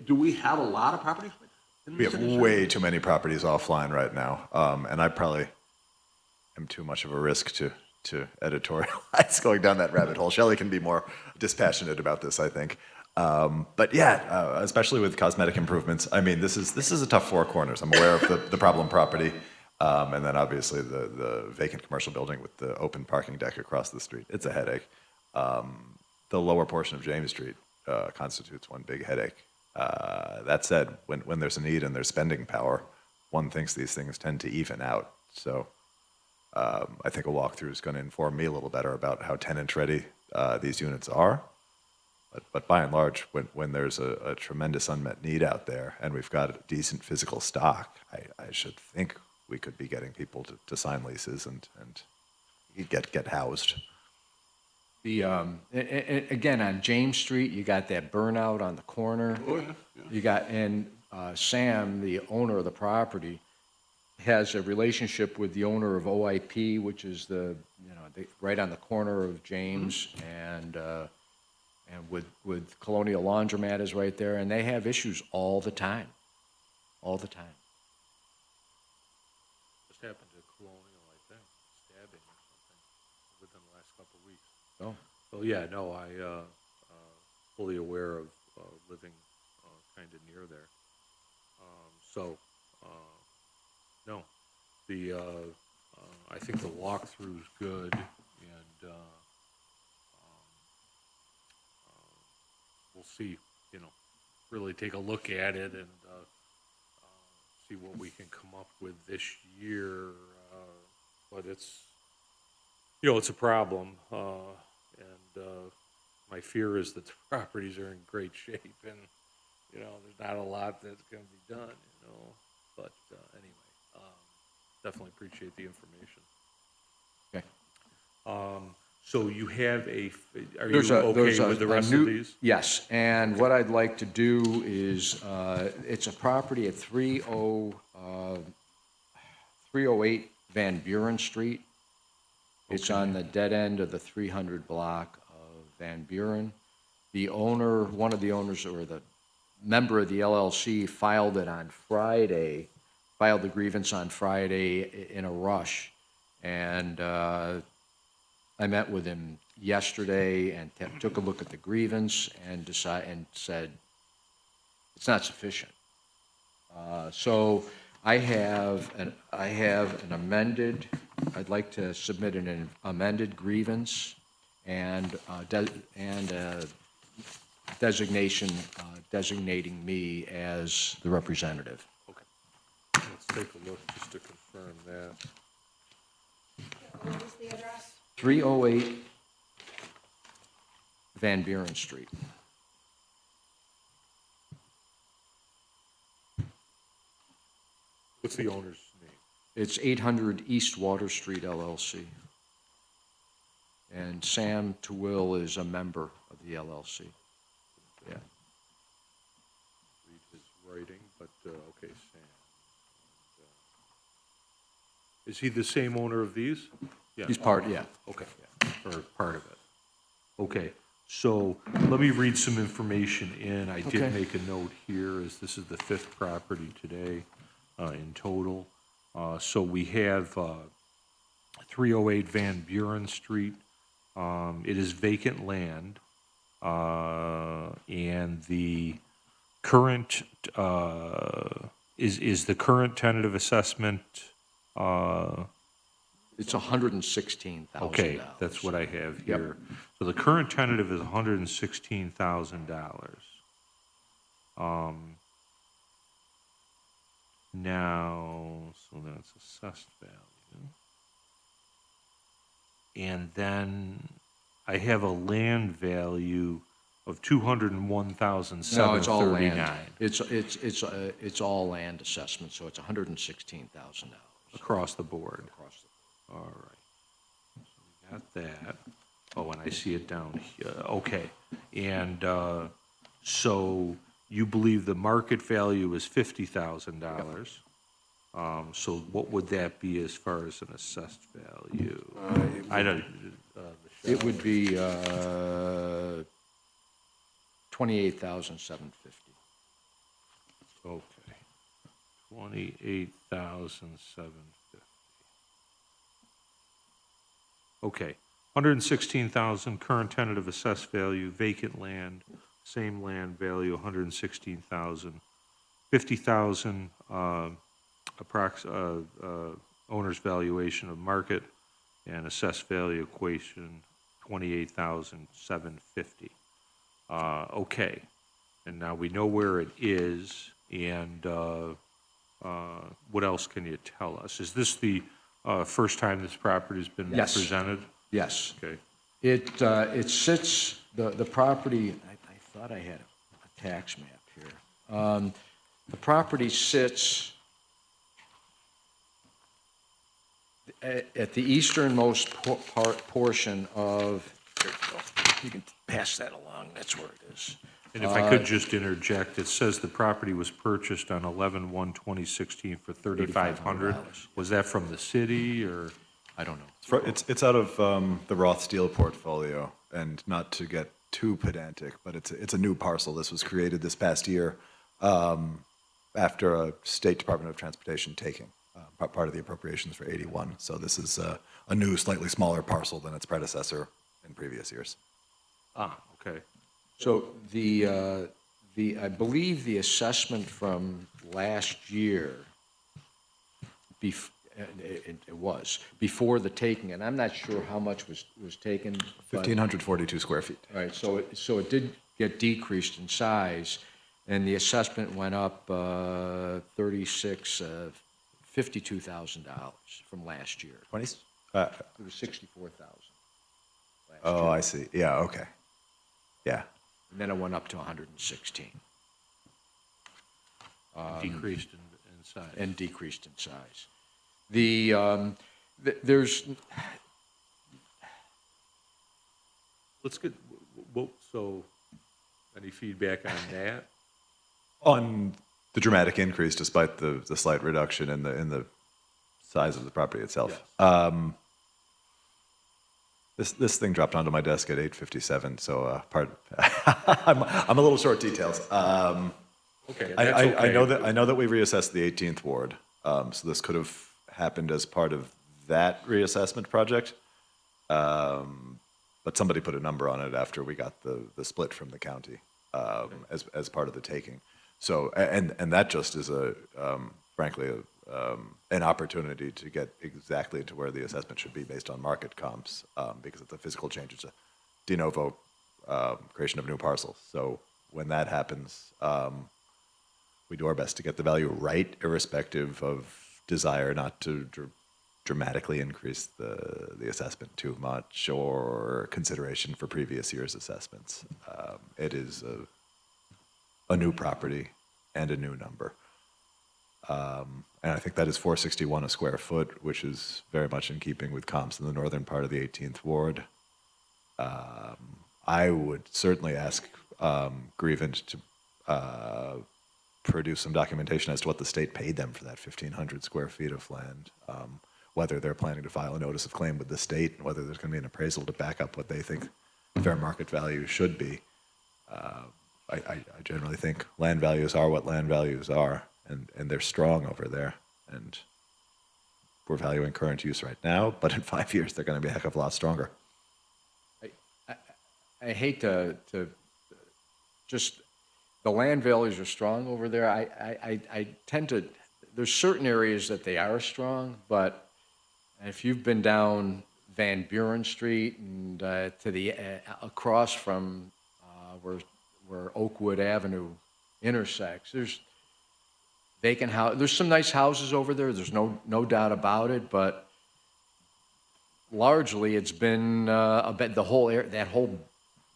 Do we have a lot of properties like that? We have way too many properties offline right now, and I probably am too much of a risk to editorialize going down that rabbit hole. Shelley can be more dispassionate about this, I think. But yeah, especially with cosmetic improvements. I mean, this is a tough four corners. I'm aware of the problem property, and then obviously the vacant commercial building with the open parking deck across the street. It's a headache. The lower portion of James Street constitutes one big headache. That said, when there's a need and there's spending power, one thinks these things tend to even out. So I think a walkthrough is going to inform me a little better about how tenant-ready these units are. But by and large, when there's a tremendous unmet need out there and we've got a decent physical stock, I should think we could be getting people to sign leases and get housed. Again, on James Street, you got that burnout on the corner. Oh, yeah. You got, and Sam, the owner of the property, has a relationship with the owner of OIP, which is right on the corner of James, and with Colonial Laundromat is right there, and they have issues all the time. Just happened to Colonial, I think, stabbing or something within the last couple of weeks. Oh. So, yeah, no, I fully aware of living kind of near there. No, I think the walkthrough's good, and we'll see, really take a look at it and see what we can come up with this year. But it's a problem, and my fear is that the properties are in great shape, and there's not a lot that's going to be done. But anyway, definitely appreciate the information. Okay. So you have are you There's okay a with the rest new- of these? Yes, and what I'd like to do is, it's a property at 308 Van Buren Street. It's on the dead end of the 300 block of Van Buren. One of the owners, or the member of the LLC, filed the grievance on Friday in a rush. And I met with him yesterday and took a look at the grievance and said it's not sufficient. So I'd like to submit an amended grievance and designating me as the representative. Okay. Let's take a look just to confirm that. What was the address? 308 Van Buren Street. What's the owner's name? It's 800 East Water Street LLC. And Sam Tewill is a member of the LLC. Yeah. Read his writing, but okay, Sam. Is he the same owner of these? Yeah. He's part, yeah. Okay, or part of it. Okay, so let me read some information in. I did Okay. make a note here, as this is the fifth property today in total. So we have 308 Van Buren Street. It is vacant land, and the current, is the current tentative assessment, It's $116,000. okay, that's what I have here. So the current tentative is $116,000. Now, so that's assessed value. And then I have a land value of $201,739. No, it's all land. It's all land assessment, so it's $116,000 Across the board. across the. All right. So we got that. Oh, and I see it down here. Okay. And So you believe the market value is $50,000. So what would that be as far as an assessed value? I don't, It would be 28,750. okay. 28,750. Okay. 116,000 current tentative assessed value, vacant land, same land value, 116,000. 50,000 owner's valuation of market, and assessed value equation 28,750. Okay, and now we know where it is, and what else can you tell us? Is this the first time this property's been Yes. presented? Yes. Okay. It sits, the property, I thought I had a tax map here. The property sits at the easternmost portion of, here we go. You can pass that along, that's where it is. And if I could just interject, it says the property was purchased on 11/1/2016 for $3,500. Was that from the city, or? I don't know. It's out of the Roth Steel portfolio, and not to get too pedantic, but it's a new parcel. This was created this past year after a State Department of Transportation taking part of the appropriations for 81. So this is a new, slightly smaller parcel than its predecessor in previous years. Okay. So I believe the assessment from last year, it was, before the taking, and I'm not sure how much was taken. but- 1,542 square feet. All right, so it did get decreased in size, and the assessment went up $52,000 from last year. 20? It was 64,000 last Oh, year, I see. Yeah, okay. Yeah. and then it went up to 116 Decreased in size. and decreased in size. There's, Let's get, so, any feedback on that? On the dramatic increase, despite the slight reduction in the size of the property itself. This thing dropped onto my desk at 8:57, so pardon. I'm a little short details. Okay, I that's okay. know that we reassessed the 18th ward, so this could have happened as part of that reassessment project. But somebody put a number on it after we got the split from the county as part of the taking. So and that just is frankly an opportunity to get exactly to where the assessment should be based on market comps, because it's a physical change. It's a de novo creation of new parcels. So when that happens, we do our best to get the value right, irrespective of desire not to dramatically increase the assessment too much or consideration for previous year's assessments. It is a new property and a new number. And I think that is $461 a square foot, which is very much in keeping with comps in the northern part of the 18th ward. I would certainly ask Grievant to produce some documentation as to what the state paid them for that 1,500 square feet of land, whether they're planning to file a notice of claim with the state, and whether there's going to be an appraisal to back up what they think fair market value should be. I generally think land values are what land values are, and they're strong over there. And we're valuing current use right now, but in 5 years, they're going to be a heck of a lot stronger. I hate to just, the land values are strong over there. I tend to, there's certain areas that they are strong, but if you've been down Van Buren Street and to the, across from where Oakwood Avenue intersects, there's vacant house, there's some nice houses over there, there's no doubt about it, but largely it's been the whole that whole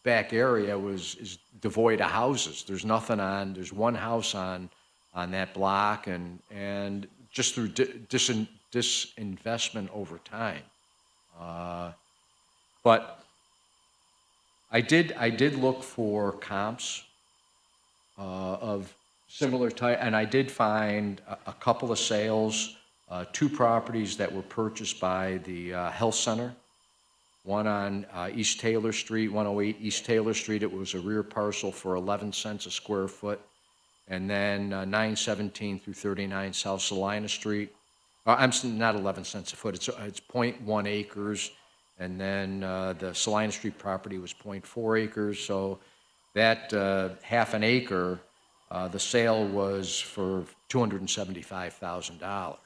back area is devoid of houses. There's nothing on. There's one house on that block, and just through disinvestment over time. But I did look for comps of similar type, and I did find a couple of sales, two properties that were purchased by the health center. One on East Taylor Street, 108 East Taylor Street, it was a rear parcel for 11 cents a square foot. And then 917 through 39 South Salina Street, not 11 cents a foot, it's .1 acres. And then the Salina Street property was .4 acres. So that half an acre, the sale was for $275,000,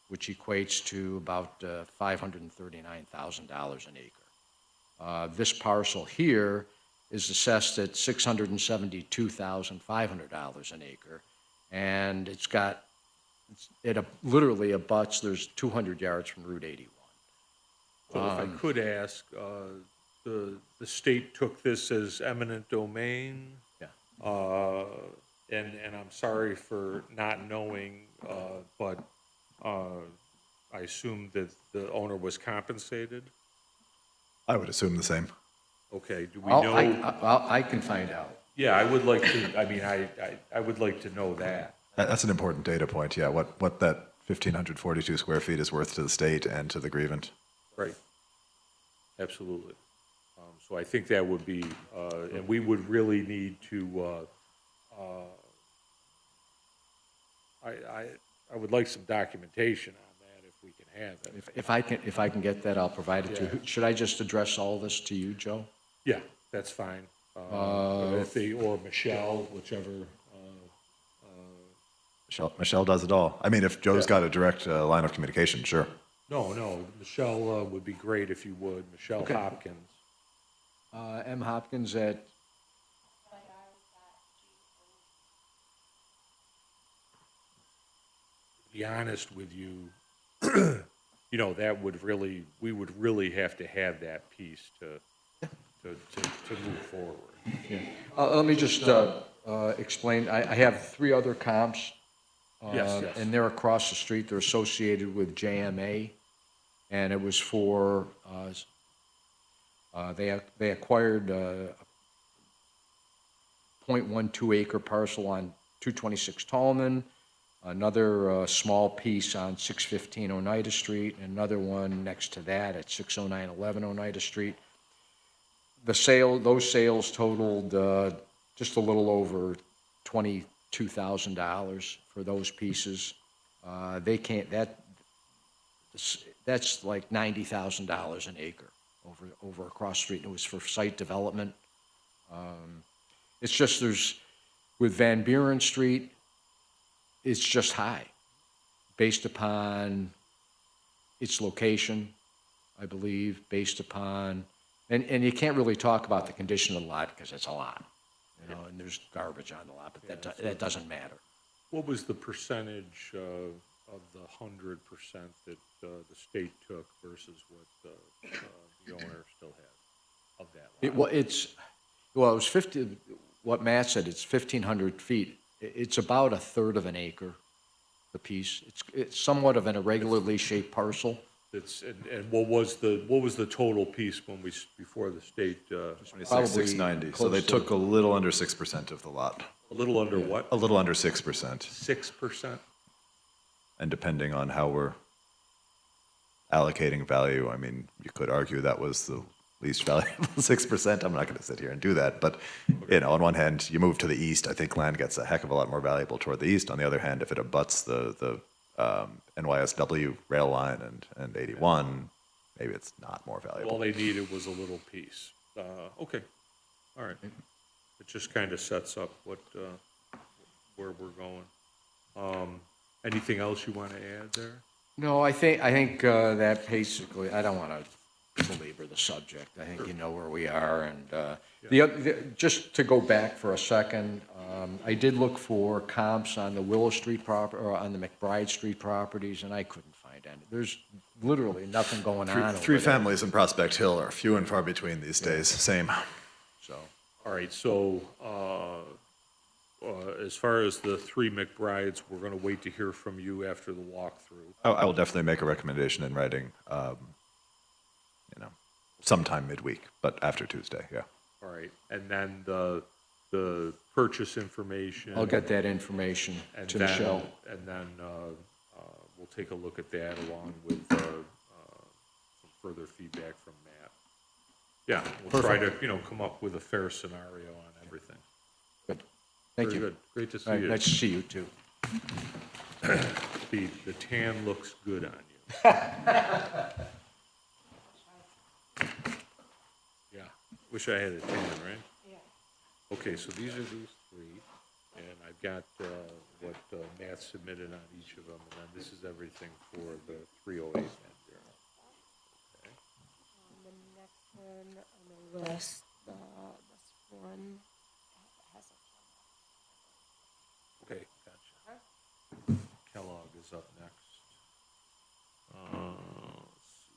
which equates to about $539,000 an acre. This parcel here is assessed at $672,500 an acre, and it literally abuts, there's 200 yards from Route 81. So if I could ask, the state took this as eminent domain? Yeah. And I'm sorry for not knowing, but I assume that the owner was compensated? I would assume the same. Okay, do we know? I can find out. Yeah, I would like to, I mean, I would like to know that. That's an important data point, yeah, what that 1,542 square feet is worth to the state and to the grievant. Right. Absolutely. So I think that would be, and we would really need to, I would like some documentation on that if we can have it. If I can get that, I'll provide it to you. Should I just address all this to you, Joe? Yeah, that's fine. Or Michelle, whichever. Michelle does it all. I mean, if Joe's got a direct line of communication, sure. No, Michelle would be great if you would, Michelle Hopkins. M. Hopkins at, To be honest with you, you know, that would really, we would really have to have that piece to move forward. let me just explain. I have three other comps. Yes. And they're across the street. They're associated with JMA. And it was for, they acquired a .12 acre parcel on 226 Tallman, another small piece on 615 Oneida Street, and another one next to that at 60911 Oneida Street. Those sales totaled just a little over $22,000 for those pieces. That's like $90,000 an acre over across the street. It was for site development. It's just with Van Buren Street, it's just high based upon its location, I believe, based upon, and you can't really talk about the condition of the lot because it's a lot, you know, and there's garbage on the lot, but that doesn't matter. What was the percentage of the 100% that the state took versus what the owner still has of that lot? It was 50, what Matt said, it's 1,500 feet. It's about a third of an acre, the piece. It's somewhat of an irregularly shaped parcel. And what was the total piece before the state? 26,690. So they took a little under 6% of the lot. A little under what? A little under 6%. 6%? And depending on how we're allocating value, I mean, you could argue that was the least valuable 6%. I'm not going to sit here and do that. But, you know, on one hand, you move to the east, I think land gets a heck of a lot more valuable toward the east. On the other hand, if it abuts the NYSW rail line and 81, maybe it's not more valuable. All they needed was a little piece. Okay, all right. It just kind of sets up where we're going. Anything else you want to add there? No, I think that basically, I don't want to belabor the subject. I think you know where we are. And just to go back for a second, I did look for comps on the Willow Street property or on the McBride Street properties, and I couldn't find any. There's literally nothing going on. Three over there. families in Prospect Hill are few and far between these days. Same. So, All right, so as far as the three McBrides, we're going to wait to hear from you after the walkthrough. I will definitely make a recommendation in writing, sometime midweek, but after Tuesday, yeah. All right, and then the the purchase information. I'll get that information And to then, Michelle. and then we'll take a look at that along with some further feedback from Matt. Yeah, we'll try to, come up with a fair scenario on everything. Good. Thank Very you. good. Great to see All right, you. nice to see you, too. The tan looks good on you. Yeah, wish I had a tan, right? Yeah. Okay, so these are these three, and I've got what Matt submitted on each of them, and then this is everything for the 308 Van Buren. Okay. The next one on the list, this one has a. Okay, gotcha. Kellogg is up next. Let's see.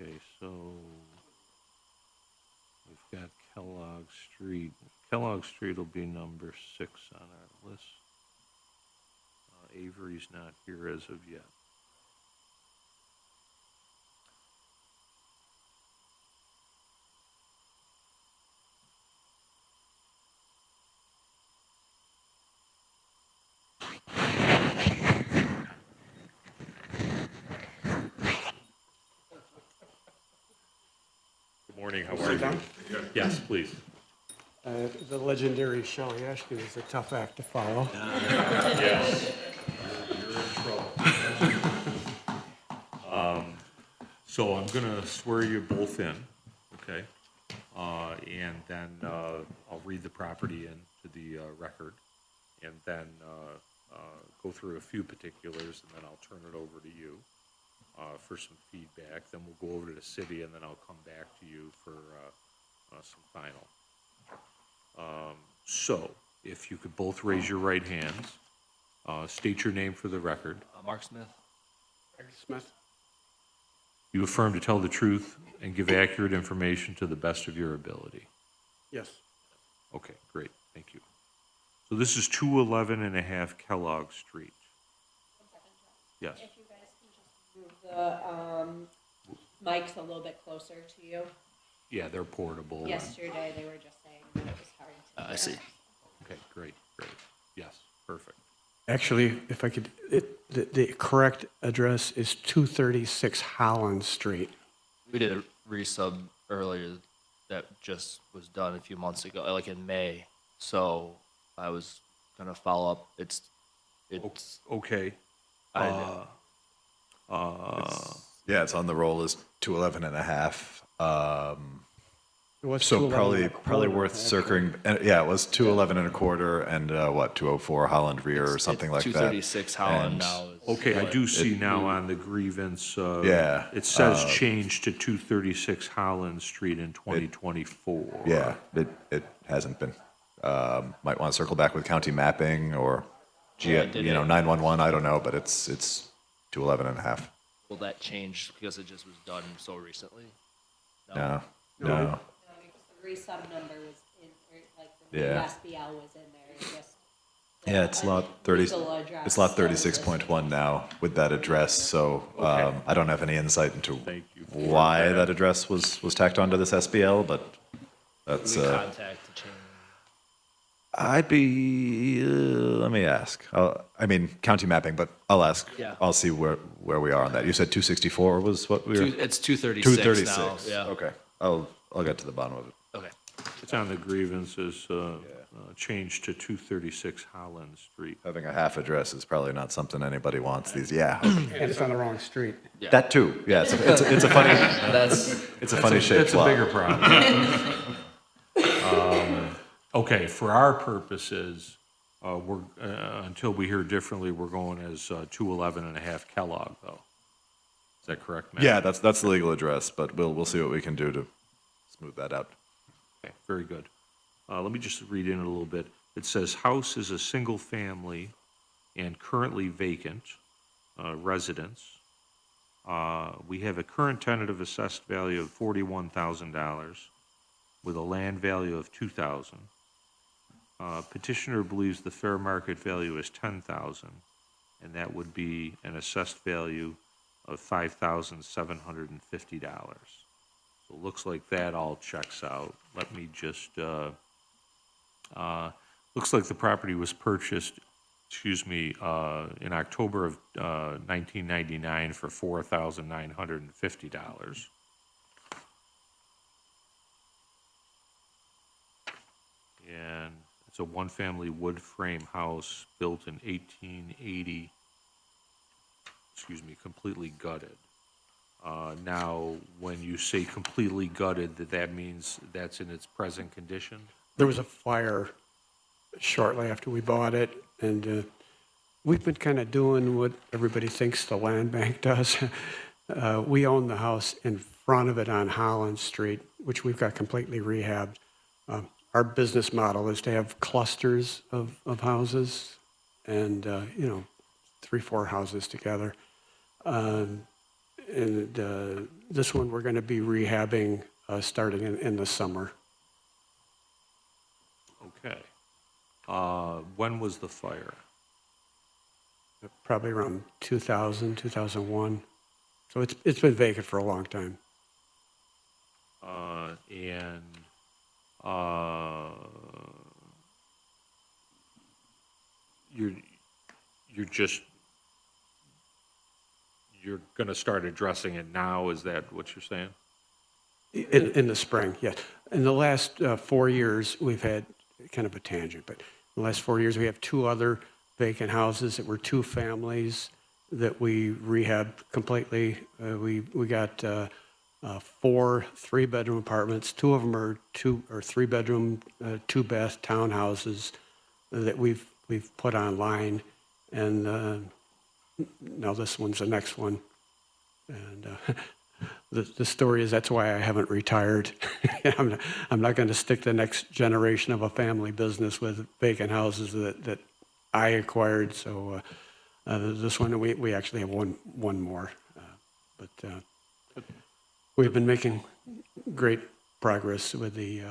Okay, so we've got Kellogg Street. Kellogg Street will be number 6 on our list. Avery's not here as of yet. Good morning, how are you? Yes, please. The legendary Shelley Ashton is a tough act to follow. Yes. You're in trouble. So I'm gonna swear you both in, okay? And then I'll read the property into the record, and then go through a few particulars, and then I'll turn it over to you for some feedback. Then we'll go over to the city, and then I'll come back to you for some final. So, if you could both raise your right hands, state your name for the record. Mark Smith. Greg Smith? You affirm to tell the truth and give accurate information to the best of your ability. Yes. Okay, great, thank you. So this is 211 and a half Kellogg Street. Yes, If you guys can just move the mics a little bit closer to you. yeah, they're portable. Yesterday, they were just saying that it was hard to. I see. Okay, great, yes, perfect. Actually, if I could, the correct address is 236 Holland Street. We did a resub earlier that just was done a few months ago, like in May. So I was gonna follow up. It's Okay, I, Yeah, it's on the roll as 211 and a half. It was So 211 and a probably quarter, worth actually. circling, yeah, it was 211 and a quarter and what, 204 Holland Rear or something like that. 236 Holland And- now is. okay, I do see now on the grievance, Yeah, it says change to 236 Holland Street in 2024. Yeah, it hasn't been. Might want to circle back with county mapping or, Yeah, did it. 911, I don't know, but it's 211 and a half. Will that change because it just was done so recently? No. No, because the resub number was in, or like the new Yeah. SBL was in there, it's just. Yeah, it's lot 30, legal address it's lot that was 36.1 now with that address, so I don't have any insight into Thank you for why that. that address was tacked onto this SBL, but that's, We contact to change. I'd be, let me ask. I mean, county mapping, but I'll ask. Yeah. I'll see where we are on that. You said 264 was what we were? It's 236 now. 236. Yeah. Okay. I'll get to the bottom of it. Okay. It's on the grievances, change to 236 Holland Street. Having a half address is probably not something anybody wants these. Yeah. Okay. And it's on the wrong street. That too. Yeah. It's a funny. That's It's a funny shaped It's a lot. bigger problem. Okay, for our purposes, until we hear differently, we're going as 211 and a half Kellogg, though. Is that correct, Matt? Yeah, that's the legal address, but we'll see what we can do to smooth that out. Okay, very good. Let me just read in a little bit. It says, house is a single family and currently vacant residence. We have a current tentative assessed value of $41,000 with a land value of $2,000. Petitioner believes the fair market value is $10,000 and that would be an assessed value of $5,750. So it looks like that all checks out. Let me just, looks like the property was purchased, in October of 1999 for $4,950. And it's a one-family wood frame house built in 1880, completely gutted. Now, when you say completely gutted, that means that's in its present condition? There was a fire shortly after we bought it, and we've been kind of doing what everybody thinks the land bank does. We own the house in front of it on Holland Street, which we've got completely rehabbed. Our business model is to have clusters of houses and, 3, 4 houses together. This one we're going to be rehabbing starting in the summer. Okay. When was the fire? Probably around 2000, 2001. So it's been vacant for a long time. You're going to start addressing it now, is that what you're saying? In the spring, yes. In the last 4 years, we've had kind of a tangent, but in the last 4 years, we have 2 other vacant houses that were 2 families that we rehabbed completely. We got 4 3-bedroom apartments. 2 of them are 2 or 3-bedroom, 2-bath townhouses that we've put online, and now this one's the next one. And the story is that's why I haven't retired. I'm not going to stick the next generation of a family business with vacant houses that I acquired. So this one, we actually have one more. But we've been making great progress with the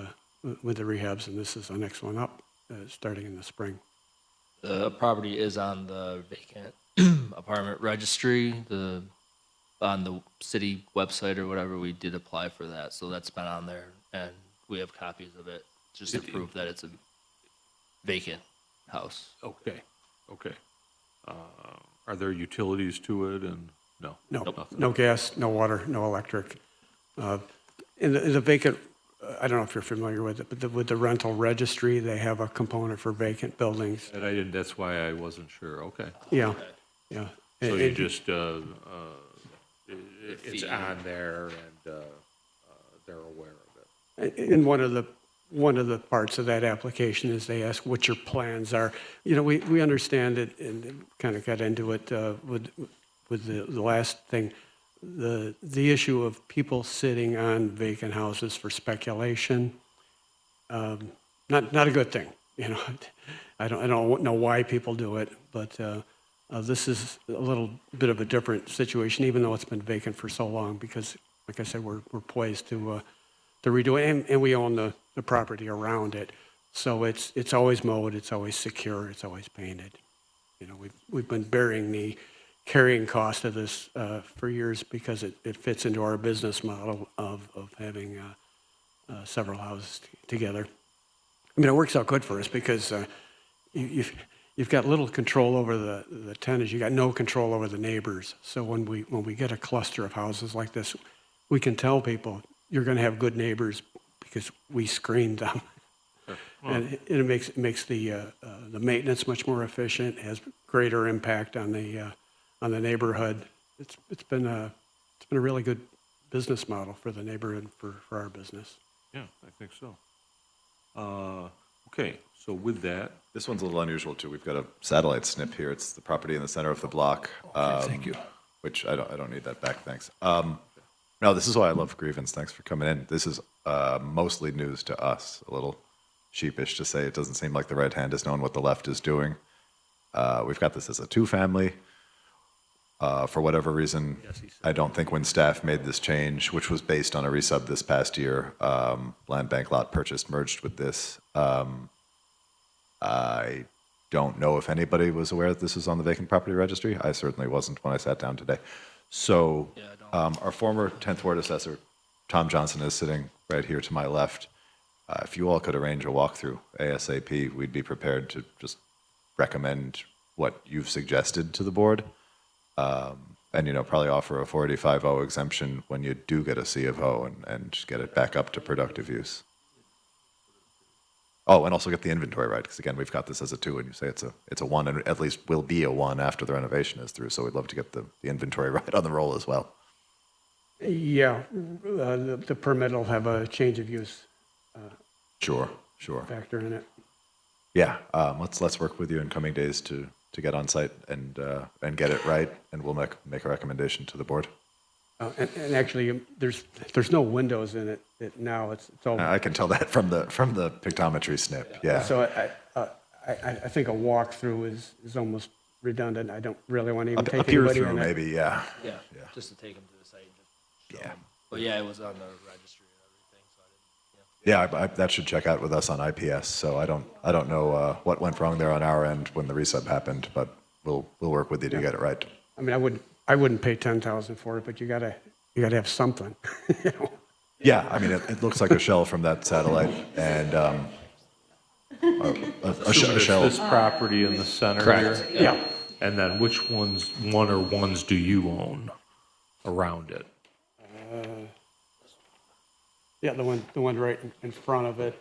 rehabs, and this is the next one up, starting in the spring. The property is on the vacant apartment registry, on the city website or whatever. We did apply for that, so that's been on there, and we have copies of it just to prove that it's a vacant house. Okay. Are there utilities to it, and no? No, Nothing. no gas, no water, no electric. In the vacant, I don't know if you're familiar with it, but with the rental registry, they have a component for vacant buildings. And I didn't, that's why I wasn't sure, okay. Yeah. So you just, it's on there, and they're aware of it. And one of the parts of that application is they ask what your plans are. We understand it and kind of got into it with the last thing. The issue of people sitting on vacant houses for speculation, not a good thing. I don't know why people do it, but this is a little bit of a different situation, even though it's been vacant for so long, because, like I said, we're poised to redo it, and we own the property around it, so it's always mowed, it's always secure, it's always painted. We've been bearing the carrying cost of this for years because it fits into our business model of having several houses together. I mean, it works out good for us because you've got little control over the tenants. You got no control over the neighbors. So when we get a cluster of houses like this, we can tell people you're going to have good neighbors because we screened them. Sure. And it makes the maintenance much more efficient. Has greater impact on the neighborhood. It's been a really good business model for the neighborhood for our business. Yeah, I think so. Okay, so with that, This one's a little unusual too. We've got a satellite snip here. It's the property in the center of the block. Thank you. Which I don't need that back, thanks. No, this is why I love grievance. Thanks for coming in. This is mostly news to us. A little sheepish to say it doesn't seem like the right hand is knowing what the left is doing. We've got this as a 2-family. For whatever reason, I don't think when staff made this change, which was based on a resub this past year, land bank lot purchased merged with this. I don't know if anybody was aware that this is on the vacant property registry. I certainly wasn't when I sat down today. So our former 10th Ward Assessor, Tom Johnson, is sitting right here to my left. If you all could arrange a walkthrough ASAP, we'd be prepared to just recommend what you've suggested to the board. And, you know, probably offer a 485-0 exemption when you do get a C of O and get it back up to productive use. Oh, and also get the inventory right, because again, we've got this as a 2, and you say it's a 1, and at least will be a 1 after the renovation is through, so we'd love to get the inventory right on the roll as well. Yeah, the permit will have a change of use Sure. factor in it. Yeah, let's work with you in coming days to get on site and get it right, and we'll make a recommendation to the board. And actually, there's no windows in it now. It's all. I can tell that from the pictometry snip. Yeah. So I think a walkthrough is almost redundant. I don't really want to even take Appear anybody through, in it. maybe. Yeah. Yeah, just to take them to the site and just show Yeah. 'em. But yeah, it was on the registry and everything, so I didn't, Yeah, that should check out with us on IPS. So I don't know what went wrong there on our end when the resub happened, but we'll work with you to get it right. I mean, I wouldn't pay 10,000 for it, but you gotta have something. You know? Yeah, I mean, it looks like a shell from that satellite, and a shell. This property in the center Correct. here? Yeah. And then which one or ones do you own around it? Yeah, the one right in front of it.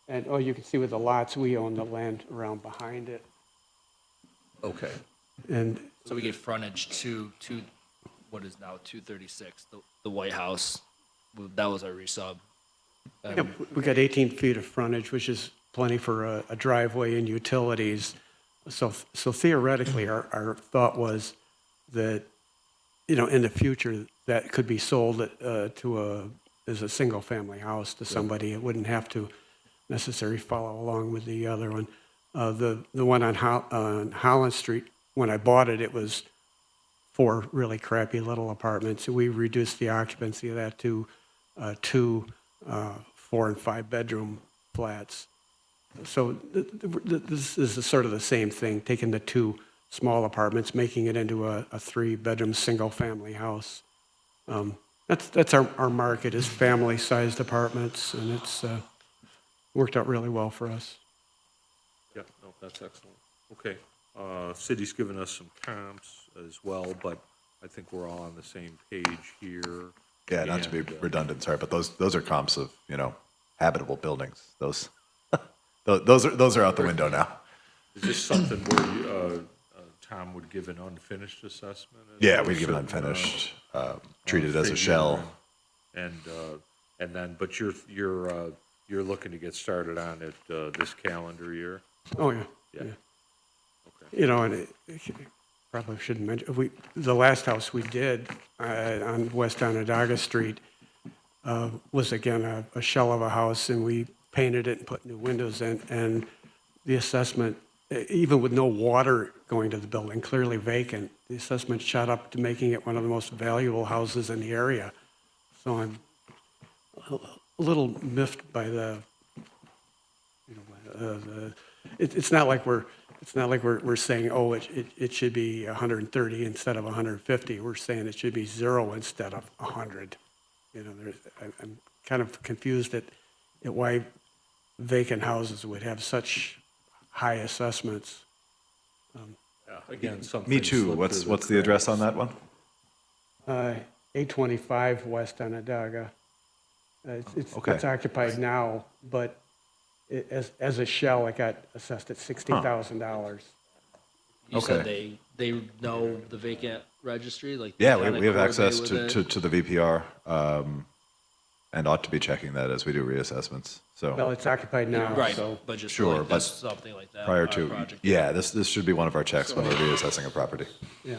And, you can see with the lots, we own the land around behind it. Okay. And, So we gave frontage to what is now 236, the White House. That was our resub. yeah, we got 18 feet of frontage, which is plenty for a driveway and utilities. So theoretically, our thought was that, you know, in the future, that could be sold as a single-family house to somebody. It wouldn't have to necessarily follow along with the other one. The one on Holland Street, when I bought it, it was 4 really crappy little apartments. We reduced the occupancy of that to 2 4 and 5 bedroom flats. So this is sort of the same thing, taking the 2 small apartments, making it into a 3-bedroom single-family house. That's our market, is family-sized apartments, and it's worked out really well for us. Yeah, no, that's excellent. Okay. City's given us some comps as well, but I think we're all on the same page here. Yeah, not to be redundant, sorry, but those are comps of, you know, habitable buildings. Those are out the window now. Is this something where Tom would give an unfinished assessment? Yeah, we'd give it unfinished, treat it as a shell. And then, but you're looking to get started on it this calendar year? Oh, yeah. Yeah. Okay. You know, and probably shouldn't mention, the last house we did on West Onondaga Street was, again, a shell of a house, and we painted it and put new windows in, and the assessment, even with no water going to the building, clearly vacant, the assessment shot up to making it one of the most valuable houses in the area. So I'm a little miffed by it's not like we're saying, oh, it should be 130 instead of 150. We're saying it should be 0 instead of 100. You know, I'm kind of confused at why vacant houses would have such high assessments. Yeah, again, something. Me too. What's the address on that one? 825 West Onondaga. It's occupied now, but as a shell, it got assessed at $60,000. You said they know the vacant registry, like Yeah, kinda we have coordinate access with it? to the VPR, and ought to be checking that as we do reassessments. Well, So it's occupied now, Right, so. but just Sure, like but this, something like that. prior our to, project. yeah, this should be one of our checks when we're reassessing a property. Yeah,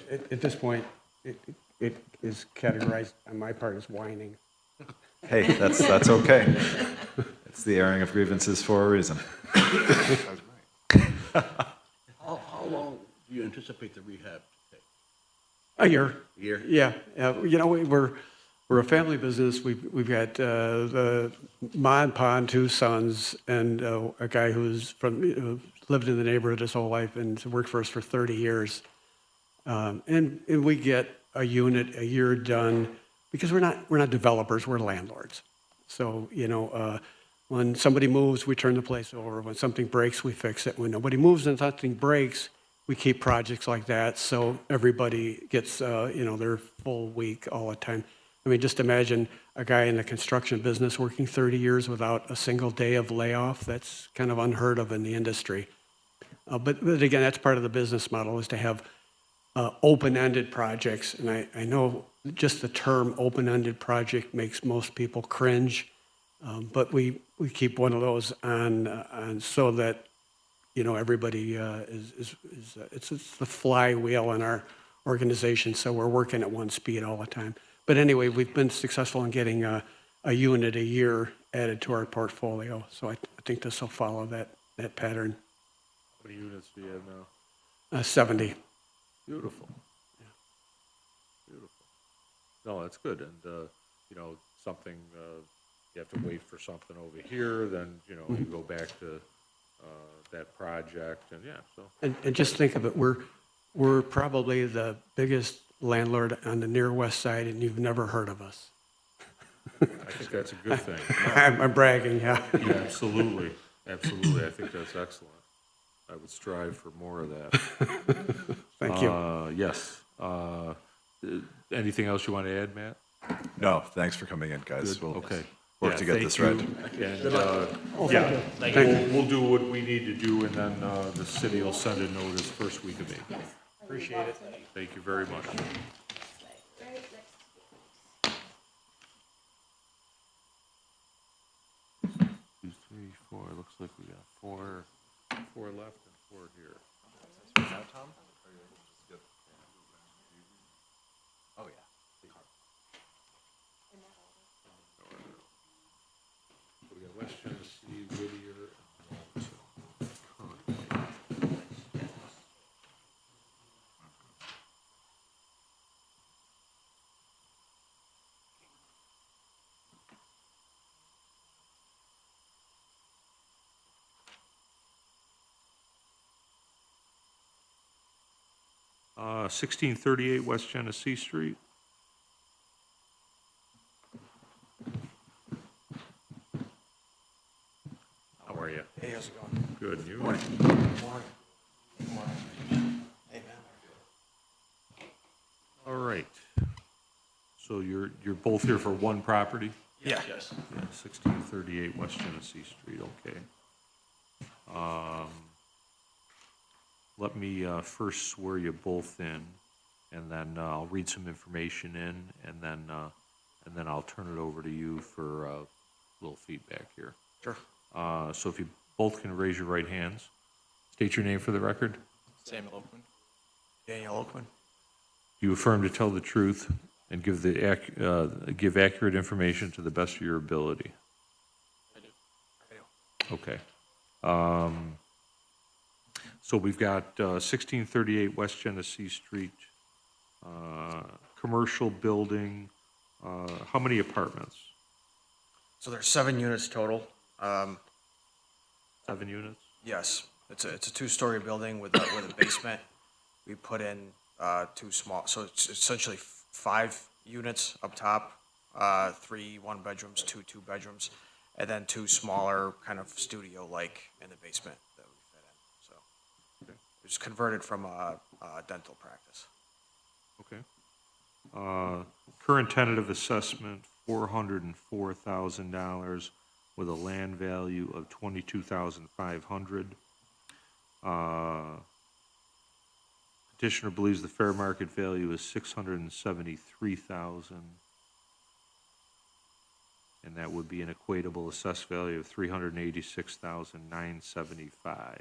at this point, it is categorized on my part as whining. Hey, that's okay. It's the airing of grievances for a reason. How long do you anticipate the rehab to take? A year. A year? Yeah, you know, We're a family business. We've got the ma and pa and two sons, and a guy who's lived in the neighborhood his whole life and worked for us for 30 years. And we get a unit a year done because we're not developers, we're landlords. So, when somebody moves, we turn the place over. When something breaks, we fix it. When nobody moves and something breaks, we keep projects like that so everybody gets, their full week all the time. I mean, just imagine a guy in the construction business working 30 years without a single day of layoff. That's kind of unheard of in the industry. But again, that's part of the business model, is to have open-ended projects. And I know just the term open-ended project makes most people cringe, but we keep one of those on so that, everybody it's the flywheel in our organization, so we're working at one speed all the time. But anyway, we've been successful in getting a unit a year added to our portfolio, so I think this will follow that pattern. How many units do you have now? 70. Beautiful. Beautiful. No, that's good. And, something, you have to wait for something over here, then, you go back to that project, and yeah, so. And just think of it, we're probably the biggest landlord on the near west side, and you've never heard of us. I think that's a good thing. I'm bragging, yeah. Yeah, absolutely. Absolutely. I think that's excellent. I would strive for more of that. Thank you. Yes. Anything else you want to add, Matt? No, thanks for coming in, guys. We'll Okay. work Yeah, to get thank this you. right. And, yeah, we'll do what we need to do, and then the city will send a notice first week of May. Appreciate it. Thank you very much. 2, 3, 4. Looks like we got four left and 4 here. Oh, yeah. We got West Genesee, Whittier, and Walton. Uh, 1638 West Genesee Street. How are you? Hey, how's it going? Good, and you? Morning. Hey, man. All right. So you're both here for one property? Yeah. Yes. Yeah, 1638 West Genesee Street, okay. Let me first swear you both in, and then I'll read some information in, and then I'll turn it over to you for a little feedback here. Sure. So if you both can raise your right hands. State your name for the record. Samuel Oakman. Daniel Oakman. Do you affirm to tell the truth and give give accurate information to the best of your ability? I do. Okay. So we've got 1638 West Genesee Street, commercial building. How many apartments? So there's 7 units total. 7 units? Yes, it's a 2-story building with a basement. We put in 2 small, so it's essentially 5 units up top, 3 1-bedrooms, 2 2-bedrooms, and then 2 smaller kind of studio-like in the basement that we fit in. So it was converted from a dental practice. Okay. Current tentative assessment, $404,000 with a land value of $22,500. Petitioner believes the fair market value is $673,000, and that would be an equatable assessed value of $386,975.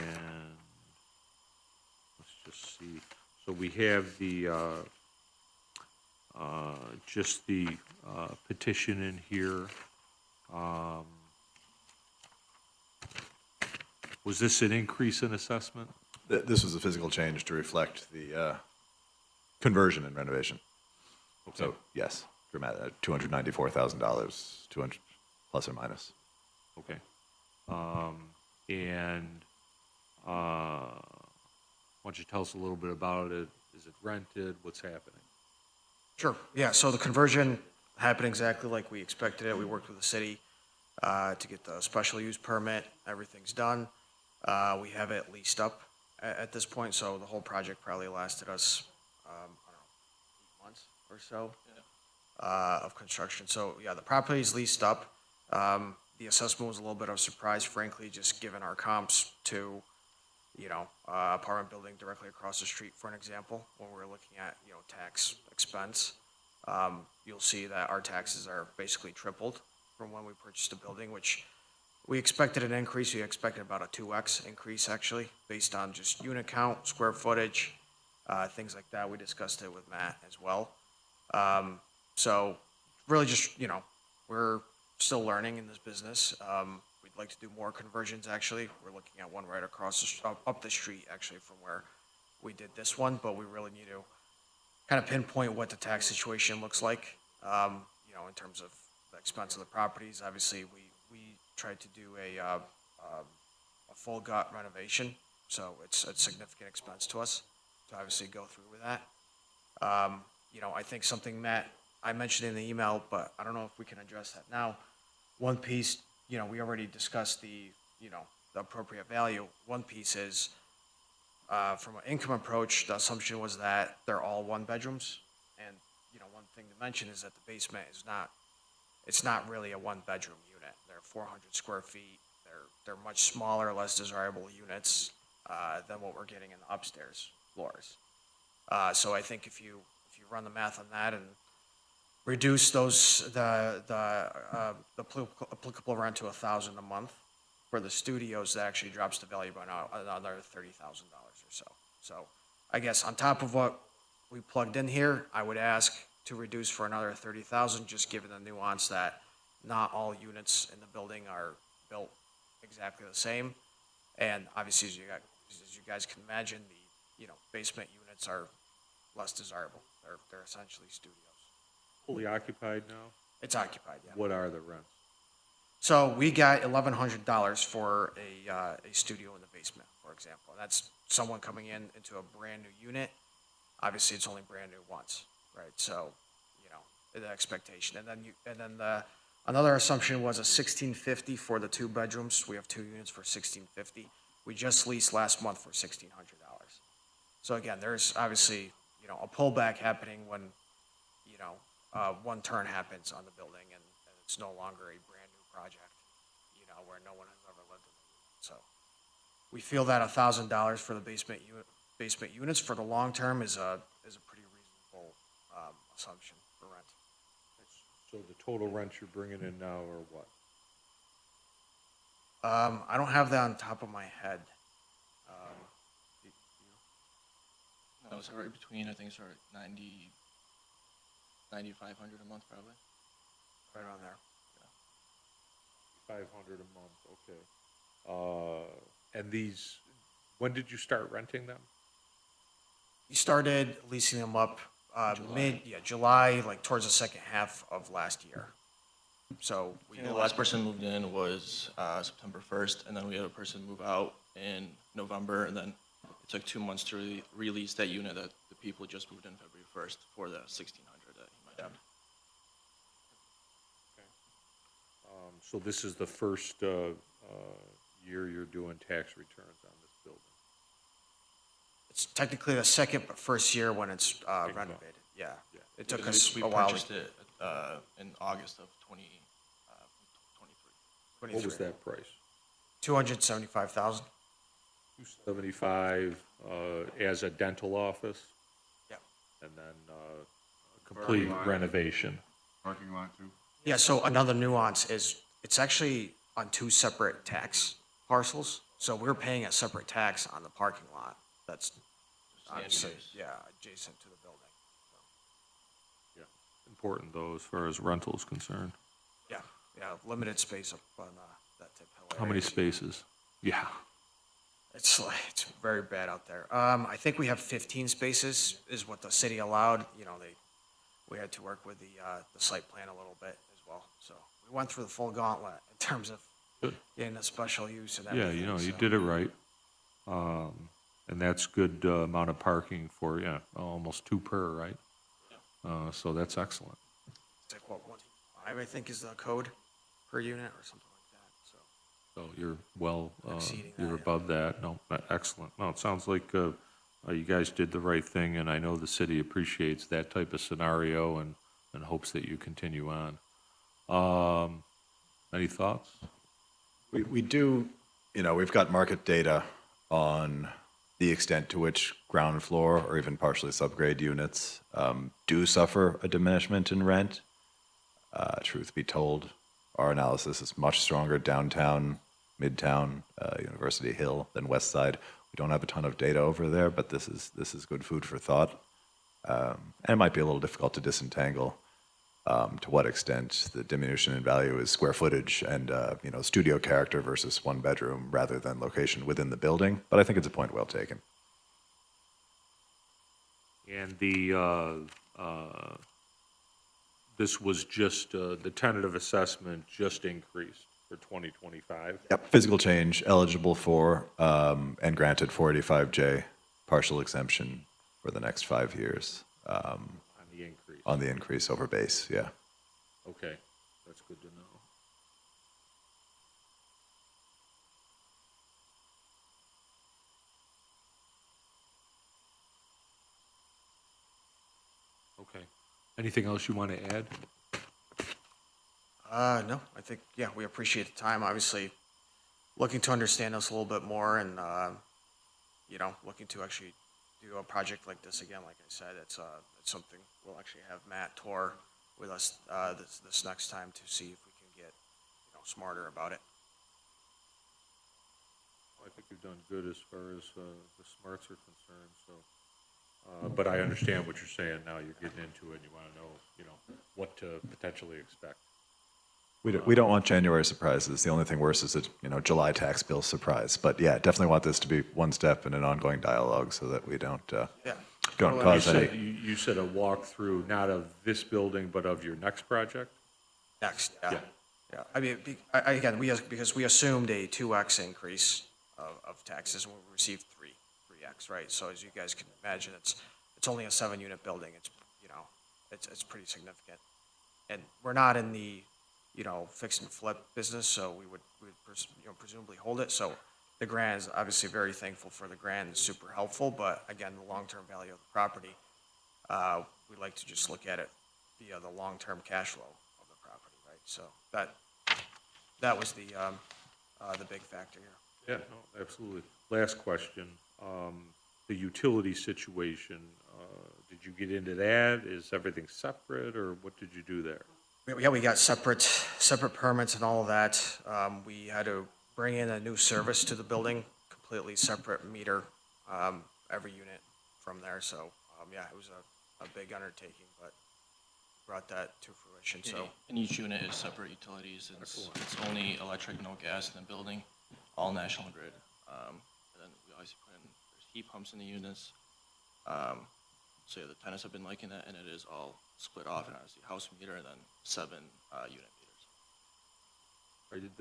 And let's just see. So we have the just the petition in here. Was this an increase in assessment? This was a physical change to reflect the conversion and renovation. So yes, dramatic, $294,000, 200 plus or minus. Okay. And why don't you tell us a little bit about it? Is it rented? What's happening? Sure, yeah, so the conversion happened exactly like we expected it. We worked with the city to get the special use permit. Everything's done. We have it leased up at this point, so the whole project probably lasted us, I don't know, 8 months or so of construction. So, yeah, the property is leased up. The assessment was a little bit of a surprise, frankly, just given our comps to, apartment building directly across the street, for an example, when we're looking at, tax expense. You'll see that our taxes are basically tripled from when we purchased the building, which we expected an increase. We expected about a 2x increase, actually, based on just unit count, square footage, things like that. We discussed it with Matt as well. So really just, we're still learning in this business. We'd like to do more conversions, actually. We're looking at one right across, up the street, actually, from where we did this one, but we really need to kind of pinpoint what the tax situation looks like, in terms of the expense of the properties. Obviously, we tried to do a full gut renovation, so it's a significant expense to us to obviously go through with that. I think something, Matt, I mentioned in the email, but I don't know if we can address that now. One piece, we already discussed the appropriate value. One piece is, from an income approach, the assumption was that they're all one bedrooms. And, one thing to mention is that the basement it's not really a one bedroom unit. They're 400 square feet. They're much smaller, less desirable units, than what we're getting in the upstairs floors. So I think if you run the math on that and reduce the applicable rent to $1,000 a month for the studios, that actually drops the value by another $30,000 or so. So I guess on top of what we plugged in here, I would ask to reduce for another $30,000, just given the nuance that not all units in the building are built exactly the same. And obviously, as you guys can imagine, the basement units are less desirable. They're essentially studios. Fully occupied now? It's occupied, yeah. What are the rents? So we got $1,100 for a studio in the basement, for example. And that's someone coming into a brand new unit. Obviously, it's only brand new once, right? So, the expectation. And then another assumption was a $1,650 for the 2 bedrooms. We have 2 units for $1,650. We just leased last month for $1,600. So again, there's obviously a pullback happening when one turn happens on the building, and it's no longer a brand new project, where no one has ever lived in it. So we feel that $1,000 for the basement units for the long term is a pretty reasonable assumption for rent. So the total rent you're bringing in now are what? I don't have that on top of my head. No, it's right between, I think it's right 9,500 a month probably. Right on there. 500 a month, okay. And these, when did you start renting them? We started leasing them up July, like towards the second half of last year. So The last person moved in was September 1st, and then we had a person move out in November, and then it took 2 months to release that unit that the people just moved in February 1st for the 1,600 that you mentioned. So this is the first year you're doing tax returns on this building? it's technically the second, but first year when it's renovated, yeah. It took us We a while. purchased it in August of 2023. What was that price? 275,000. 275 as a dental office? Yep. And then complete renovation? Parking lot too? Yeah, so another nuance is it's actually on 2 separate tax parcels. So we're paying a separate tax on the parking lot that's obviously, adjacent to the building. Yeah. Important though, as far as rental is concerned. Yeah, limited space up on that tip hill area. How many spaces? Yeah. It's very bad out there. I think we have 15 spaces is what the city allowed. we had to work with the site plan a little bit as well. So we went through the full gauntlet in terms of Good. getting a special use and Yeah, everything. you so. did it right. And that's good amount of parking for, yeah, almost 2 per, right? So that's excellent. It's like, what, 1.5, I think, is the code per unit or something like that, so. So you're well, Exceeding you're that, yeah. above that. No, excellent. No, it sounds like you guys did the right thing, and I know the city appreciates that type of scenario and hopes that you continue on. Any thoughts? We do, we've got market data on the extent to which ground floor or even partially subgrade units do suffer a diminishment in rent. Truth be told, our analysis is much stronger downtown, midtown, University Hill than West Side. We don't have a ton of data over there, but this is good food for thought. And it might be a little difficult to disentangle to what extent the diminution in value is square footage and studio character versus one bedroom rather than location within the building. But I think it's a point well taken. And this was just, the tentative assessment just increased for 2025? Yep, physical change eligible for and granted 485J partial exemption for the next 5 years On the increase? on the increase over base. Yeah. Okay, that's good to know. Okay. Anything else you want to add? No, I think, yeah, we appreciate the time, obviously, looking to understand us a little bit more and, looking to actually do a project like this again, like I said, it's something we'll actually have Matt Tor with us, this next time to see if we can get, smarter about it. I think you've done good as far as the smarts are concerned, so. But I understand what you're saying now. You're getting into it, and you want to know, what to potentially expect. We don't want January surprises. The only thing worse is a July tax bill surprise. But yeah, definitely want this to be one step in an ongoing dialogue so that we don't Yeah. cause any. You said a walkthrough, not of this building, but of your next project? Next, Yeah. yeah. Yeah, I mean, again, because we assumed a 2X increase of taxes when we received 3X, right? So as you guys can imagine, it's only a 7-unit building. It's pretty significant. And we're not in the, fix and flip business, so we would presumably hold it. So the grant is obviously very thankful for the grant, it's super helpful, but again, the long-term value of the property, we like to just look at it via the long-term cash flow of the property, right? So that was the big factor here. Yeah, no, absolutely. Last question, the utility situation, did you get into that? Is everything separate, or what did you do there? Yeah, we got separate permits and all of that. We had to bring in a new service to the building, completely separate meter, every unit from there. So, yeah, it was a big undertaking, but brought that to fruition, so. And each unit is separate utilities. It's only electric, no gas in the building, all National Grid. And then we always put in, there's heat pumps in the units. So yeah, the tenants have been liking that, and it is all split off, and obviously house meter and then 7 unit meters.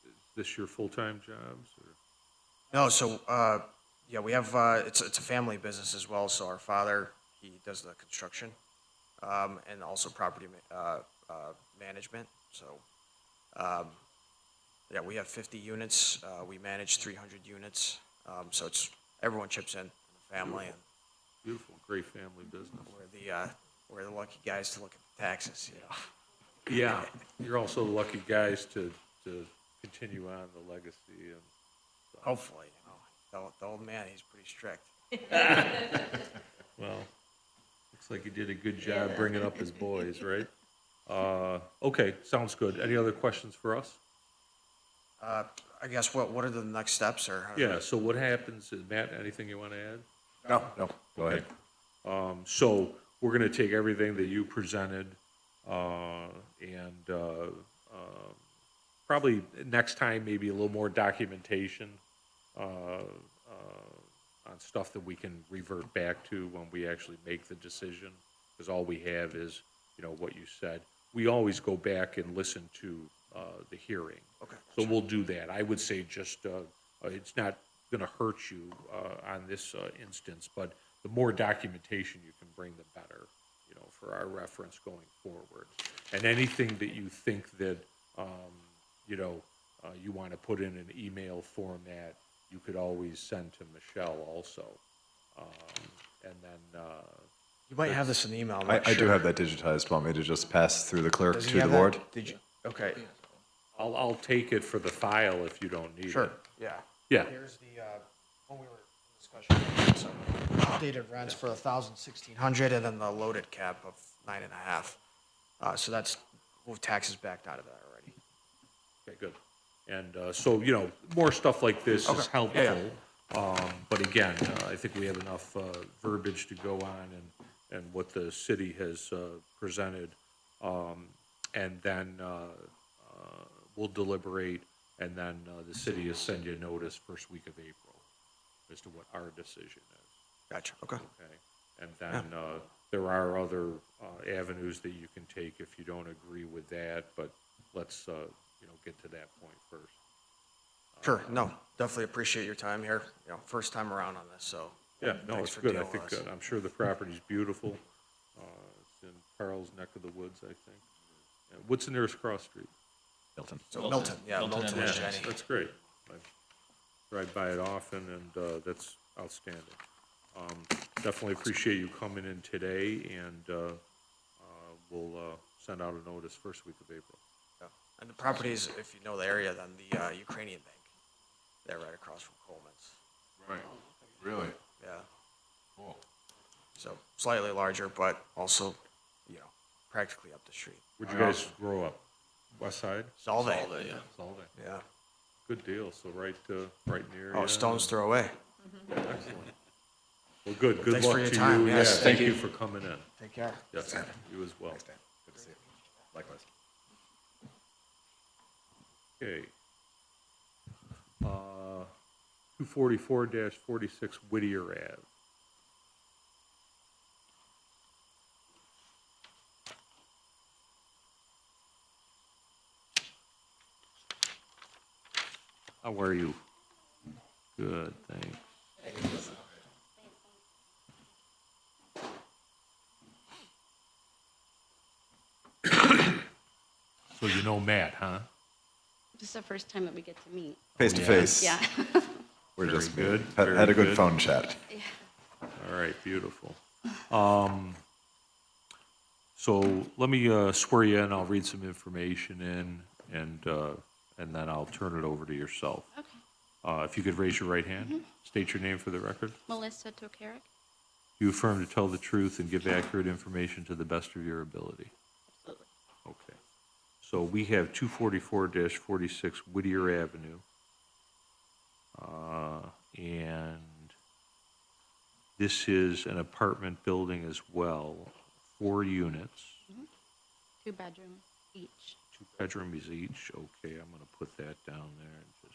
Is this your full-time jobs, or? No, so, yeah, we have, it's a family business as well, so our father, he does the construction, and also property management, so, yeah, we have 50 units, we manage 300 units, so everyone chips in the family, and Beautiful, great family business. we're the lucky guys to look at the taxes, Yeah, you're also the lucky guys to continue on the legacy. And Hopefully, the old man, he's pretty strict. well, looks like you did a good job bringing up his boys, right? Okay, sounds good. Any other questions for us? I guess, what are the next steps, or? Yeah, so what happens, Matt, anything you want to add? No, go ahead. So we're going to take everything that you presented, and probably next time, maybe a little more documentation on stuff that we can revert back to when we actually make the decision. because all we have is, you know, what you said. We always go back and listen to the hearing. Okay. So we'll do that. I would say just, it's not gonna hurt you on this instance, but the more documentation you can bring, the better, you know, for our reference going forward. And anything that you think that, you know, you want to put in an email format, you could always send to Michelle also. And then, You might have this in email, I'm I not do sure. have that digitized. Want me to just pass through the clerk Does he to the have that? board? Did you, okay, I'll take it for the file if you don't need it. sure, yeah. Yeah. Here's the, when we were in discussion, some updated rents for 1,600, and then the loaded cap of 9.5. So that's, with taxes backed out of that already. Okay, good. And so, you know, more stuff like this is Okay. helpful. Yeah, But again, I think we have enough verbiage to go on and what the city has presented. And then we'll deliberate, and then the city will send you a notice first week of April as to what our decision is. Gotcha, okay. Okay, and then there are other avenues that you can take if you don't agree with that, but let's, you know, get to that point first. Sure, no, definitely appreciate your time here, you know, first time around on this, so. Yeah, no, thanks it's for good. I dealing think, with us. I'm sure the property's beautiful. It's in Carl's neck of the woods, I think. What's the nearest cross street? Milton. So Milton, yeah, Milton Milton and and Yeah, Jenny. that's great. I drive by it often, and that's outstanding. Definitely appreciate you coming in today, and we'll send out a notice first week of April. Yeah. And the properties, if you know the area, then the Ukrainian bank, they're right across from Coleman's, Right, really? yeah. Cool. So slightly larger, but also, you know, practically up the street. Where'd you guys grow up? West Side? Solvay, Yeah. Solvay. yeah. Good deal. So right near. Oh, ya. stone's throw away. Excellent. Well, good. Good Thanks luck for your to time. you. Yes, Yeah, thank thank you you. for coming in. Take care. Yes, you as well. Thanks, Dan. Good to see you. Likewise. Okay. 244-46 Whittier Ave. How are you? Good, thanks. So you know Matt, huh? This is the first time that we get to meet. Face to face. Yeah. We're Very just good, had very a good good. phone chat. All right, beautiful. So let me swear you in, I'll read some information in, and then I'll turn it over to yourself. Okay. If you could raise your right hand, state your name for the record. Melissa Tokarik? You affirm to tell the truth and give accurate information to the best of your ability. Absolutely. Okay. So we have 244-46 Whittier Avenue. And this is an apartment building as well, 4 units, 2 bedrooms each. 2 bedrooms each. Okay, I'm gonna put that down there and just.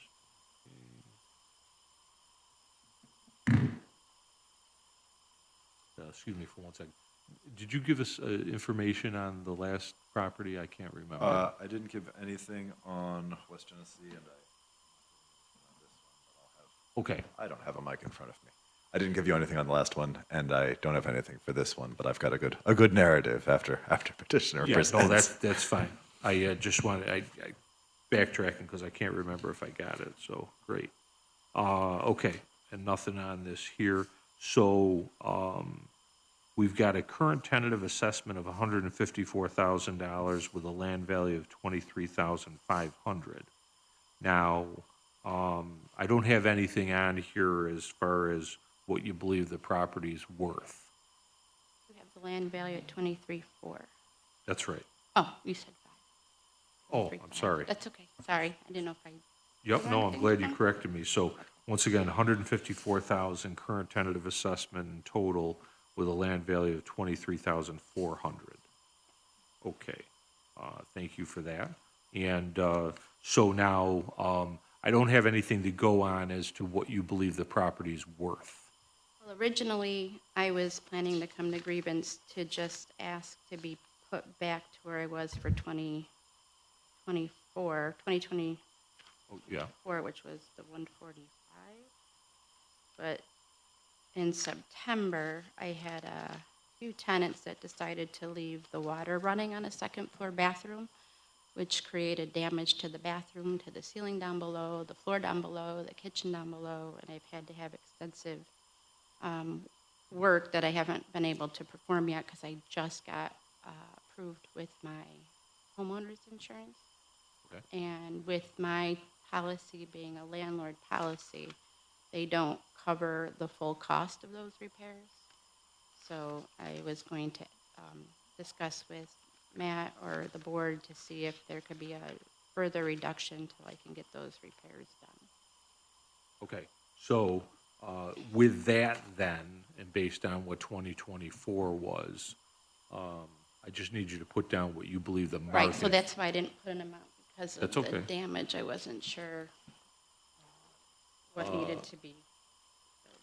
Excuse me for one second. Did you give us information on the last property? I can't remember. I didn't give anything on West Genesee, and on this one, Okay, but I don't have a mic in front of me. I didn't give you anything on the last one, and I don't have anything for this one, but I've got a good narrative after petitioner yeah, presents. no, that's fine. I just wanted, I backtracking because I can't remember if I got it, so great. Okay, and nothing on this here. So, we've got a current tentative assessment of $154,000 with a land value of $23,500. Now, I don't have anything on here as far as what you believe the property's worth. We have the land value at 23.4. That's right. Oh, you said 5. Oh, 23.5. I'm sorry. That's okay. Sorry, I didn't know if I. Yep, no, I'm Fine, glad you fine. corrected me. So, once again, 154,000 current tentative assessment in total with a land value of 23,400. Okay, thank you for that. And so now, I don't have anything to go on as to what you believe the property's worth. Well, Well, originally, I was planning to come to grievance to just ask to be put back to where I was for 2024, Oh, yeah. which was the 145. But in September, I had a few tenants that decided to leave the water running on a second floor bathroom, which created damage to the bathroom, to the ceiling down below, the floor down below, the kitchen down below, and I've had to have extensive work that I haven't been able to perform yet because I just got approved with my homeowner's insurance. Okay. And with my policy being a landlord policy, they don't cover the full cost of those repairs. So I was going to discuss with Matt or the board to see if there could be a further reduction till I can get those repairs done. Okay, so with that then, and based on what 2024 was, I just need you to put down what you believe the market. Right, so that's why I didn't put an amount, because of That's the okay. damage. I wasn't sure what needed to be filled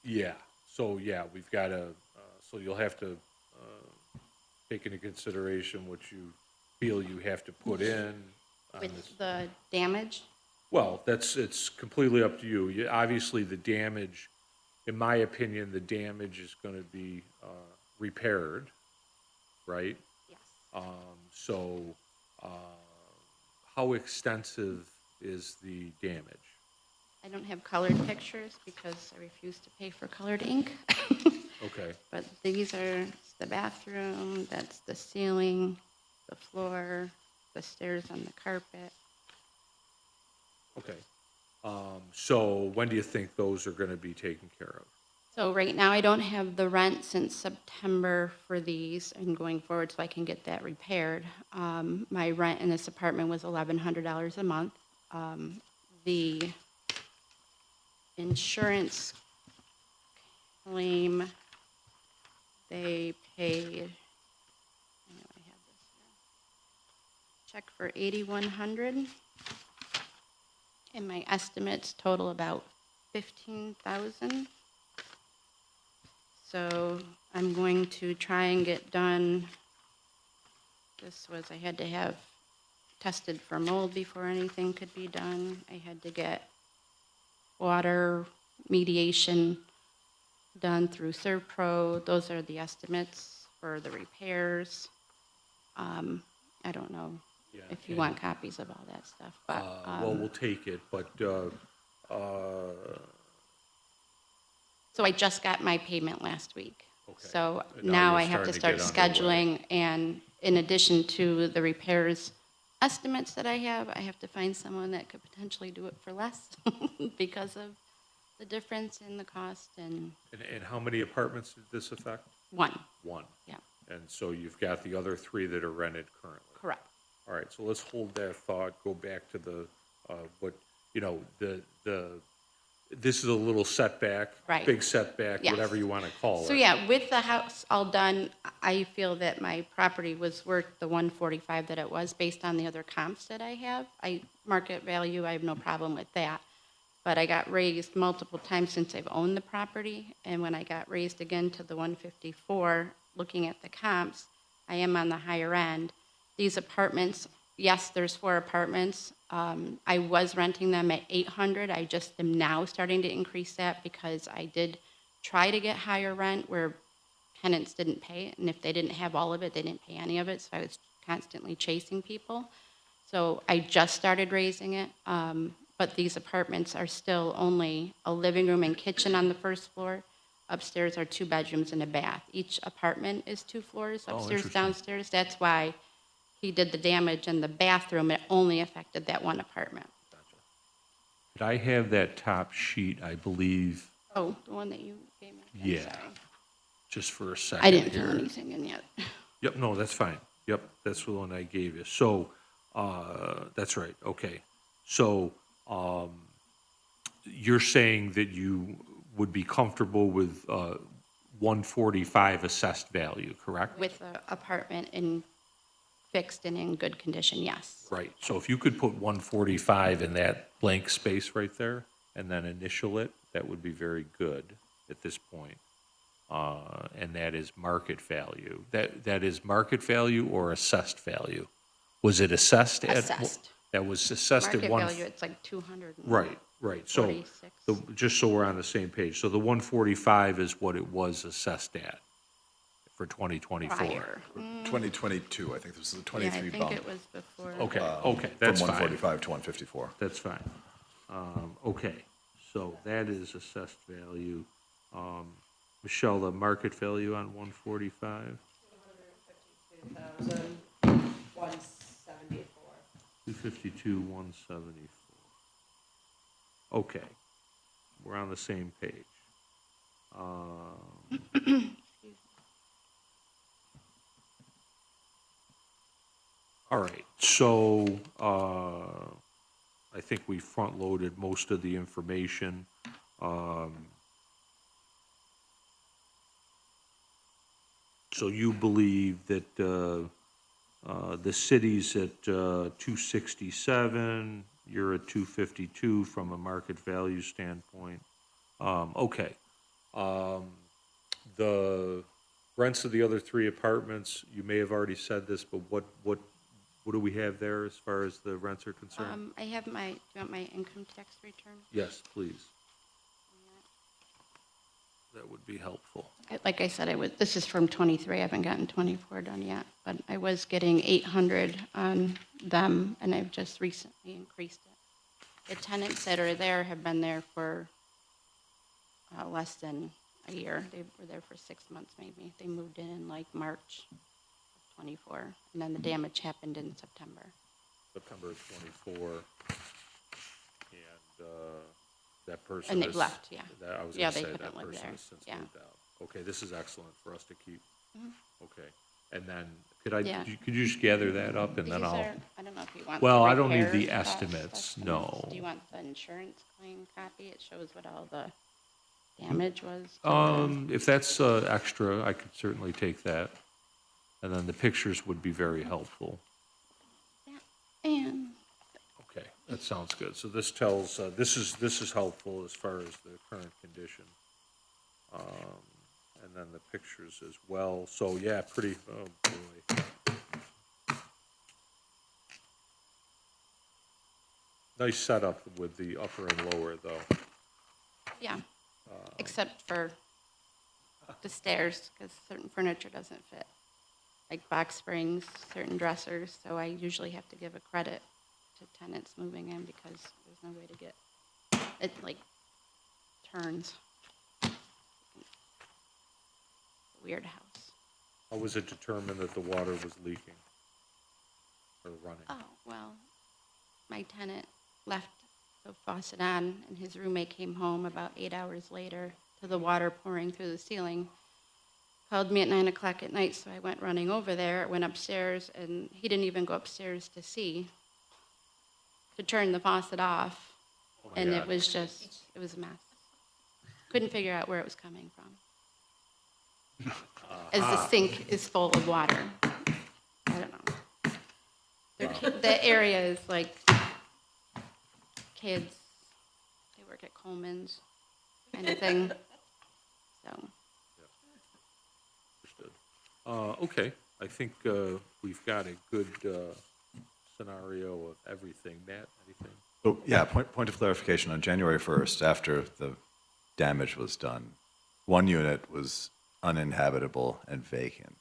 in. Yeah, so yeah, we've got to, so you'll have to take into consideration what you feel you have to put in on this. With the damage, Well, it's completely up to you. Obviously, the damage, in my opinion, the damage is going to be repaired, right? yes. So how extensive is the damage? I don't have colored pictures because I refuse to pay for colored ink. Okay, But these are the bathroom, that's the ceiling, the floor, the stairs on the carpet. okay. So when do you think those are going to be taken care of? So right now, I don't have the rent since September for these and going forward, so I can get that repaired. My rent in this apartment was $1,100 a month. The insurance claim, they paid, I know I have this here, check for $8,100. And my estimates total about $15,000. So I'm going to try and get done, I had to have tested for mold before anything could be done. I had to get water mediation done through ServPro. Those are the estimates for the repairs. I don't know Yeah, if you want copies of all that stuff, but. Well, we'll take it, but So I just got my payment last week. Okay. So And now now you're I have to starting start to get underway. scheduling, and in addition to the repairs estimates that I have to find someone that could potentially do it for less because of the difference in the cost and and how many apartments did this affect? one, One. yeah, And so you've got the other three that are rented currently. correct. All right, so let's hold that thought, go back to the, what, you know, this is a little setback. Right. Big setback, Yes. whatever you want to call it. So yeah, with the house all done, I feel that my property was worth the 145 that it was based on the other comps that I have. Market value, I have no problem with that. But I got raised multiple times since I've owned the property, and when I got raised again to the 154, looking at the comps, I am on the higher end. These apartments, yes, there's 4 apartments. I was renting them at $800. I just am now starting to increase that because I did try to get higher rent where tenants didn't pay it, and if they didn't have all of it, they didn't pay any of it, so I was constantly chasing people. So I just started raising it, but these apartments are still only a living room and kitchen on the first floor. Upstairs are 2 bedrooms and a bath. Each apartment is 2 floors, upstairs, interesting. downstairs. That's why he did the damage in the bathroom. It only affected that one apartment. Did I have that top sheet, I believe, Oh, the one that you gave me? I'm Yeah. sorry. just for a second I didn't here? fill anything in yet. Yep, no, that's fine. Yep, that's the one I gave you. So, that's right, okay. So, you're saying that you would be comfortable with 145 assessed value, correct? With the apartment fixed and in good condition, yes. Right, so if you could put 145 in that blank space right there, and then initial it, that would be very good at this point, and that is market value. That is market value or assessed value? Was it assessed at? Assessed. That was assessed at Market one. value, it's like 200. Right, right. So, 46. just so we're on the same page, so the 145 is what it was assessed at for 2024? Prior. 2022, I think this is a Yeah, 23 I bump. think it was before. Okay, okay, that's From fine. 145 to 154. That's fine. Okay, so that is assessed value. Michelle, the market value on 145? 252, 174. Okay, we're on the same page. All right, so I think we front-loaded most of the information. So you believe that the city's at 267, you're at 252 from a market value standpoint. Okay. The rents of the other three apartments, you may have already said this, but what do we have there as far as the rents are concerned? I have my, do you want my income tax return? Yes, please. That would be helpful. Like I said, this is from 23, I haven't gotten 24 done yet, but I was getting 800 on them, and I've just recently increased it. The tenants that are there have been there for less than a year. They were there for 6 months, maybe. They moved in like March of 24, and then the damage happened in September. September of 24, and that person And they've is- left, yeah. I was Yeah, going to they say, that couldn't live person there, has since yeah. moved out. Okay, this is excellent for us to keep. Mm-hmm. Okay, and then, Yeah. could you just gather that up, and These then I'll, are, I don't know if you want. well, the I don't need the repair estimates, no. Do you want the insurance claim copy? It shows what all the damage was. If that's extra, I could certainly take that. And then the pictures would be very helpful. And Okay, that sounds good. So this tells, this is helpful as far as the current condition. And then the pictures as well. So yeah, pretty, oh boy. Nice setup with the upper and lower, though. yeah, except for the stairs, because certain furniture doesn't fit. Like box springs, certain dressers, so I usually have to give a credit to tenants moving in because there's no way to get, it like turns. Weird house. How was it determined that the water was leaking or running? Oh, well, my tenant left the faucet on, and his roommate came home about 8 hours later to the water pouring through the ceiling. Called me at 9 o'clock at night, so I went running over there, went upstairs, and he didn't even go upstairs to see, to turn the faucet off. Oh my And God. it was just, it was a mess. Couldn't figure out where it was coming from. As the sink is full of water. I don't know. The area is like kids, they work at Coleman's kind of thing. So, Understood. Okay, I think we've got a good scenario of everything. Matt, anything? So, yeah, point of clarification, on January 1st, after the damage was done, one unit was uninhabitable and vacant,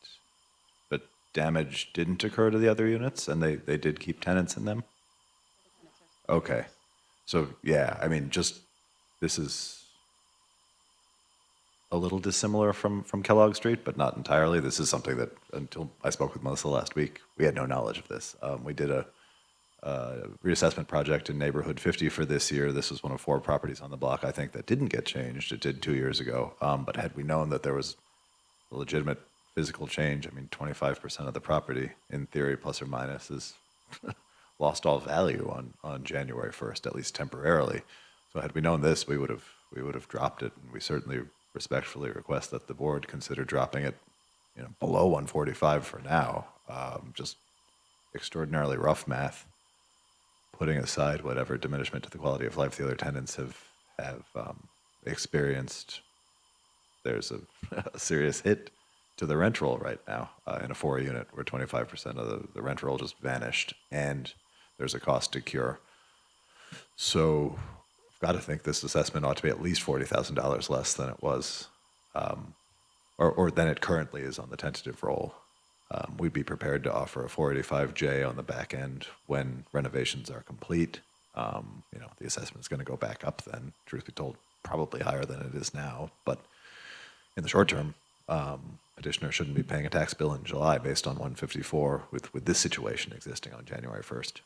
but damage didn't occur to the other units, and they did keep tenants in them? Okay. So, yeah, I mean, this is a little dissimilar from Kellogg Street, but not entirely. This is something that, until I spoke with Melissa last week, we had no knowledge of this. We did a reassessment project in Neighborhood 50 for this year. This was one of 4 properties on the block, I think, that didn't get changed. It did 2 years ago. But had we known that there was a legitimate physical change, I mean, 25% of the property, in theory, plus or minus, is lost all value on January 1st, at least temporarily. So had we known this, we would have dropped it, and we certainly respectfully request that the board consider dropping it, below 145 for now. Just extraordinarily rough math, putting aside whatever diminishment to the quality of life the other tenants have experienced. there's a, a serious hit to the rent roll right now in a 4-unit where 25% of the rent roll just vanished, and there's a cost to cure. So I've got to think this assessment ought to be at least $40,000 less than it was, or than it currently is on the tentative roll. We'd be prepared to offer a 485J on the back end when renovations are complete. You know, the assessment is going to go back up then, truth be told, probably higher than it is now. But in the short term, petitioner shouldn't be paying a tax bill in July based on 154 with this situation existing on January 1st.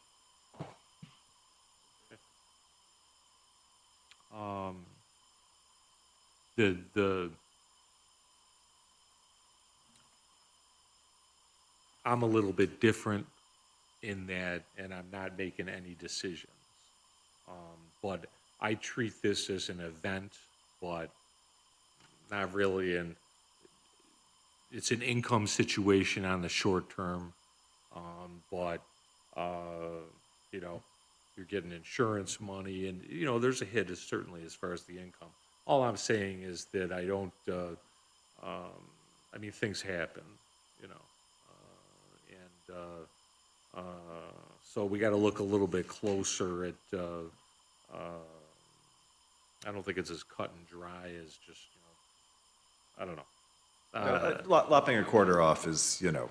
I'm a little bit different in that, and I'm not making any decisions. But I treat this as an event, but not really it's an income situation on the short term. But, you know, you're getting insurance money and, you know, there's a hit certainly as far as the income. All I'm saying is that I don't, I mean, things happen, you know. So we got to look a little bit closer at, I don't think it's as cut and dry as just, you know, I don't know. Lopping a quarter off is, you know,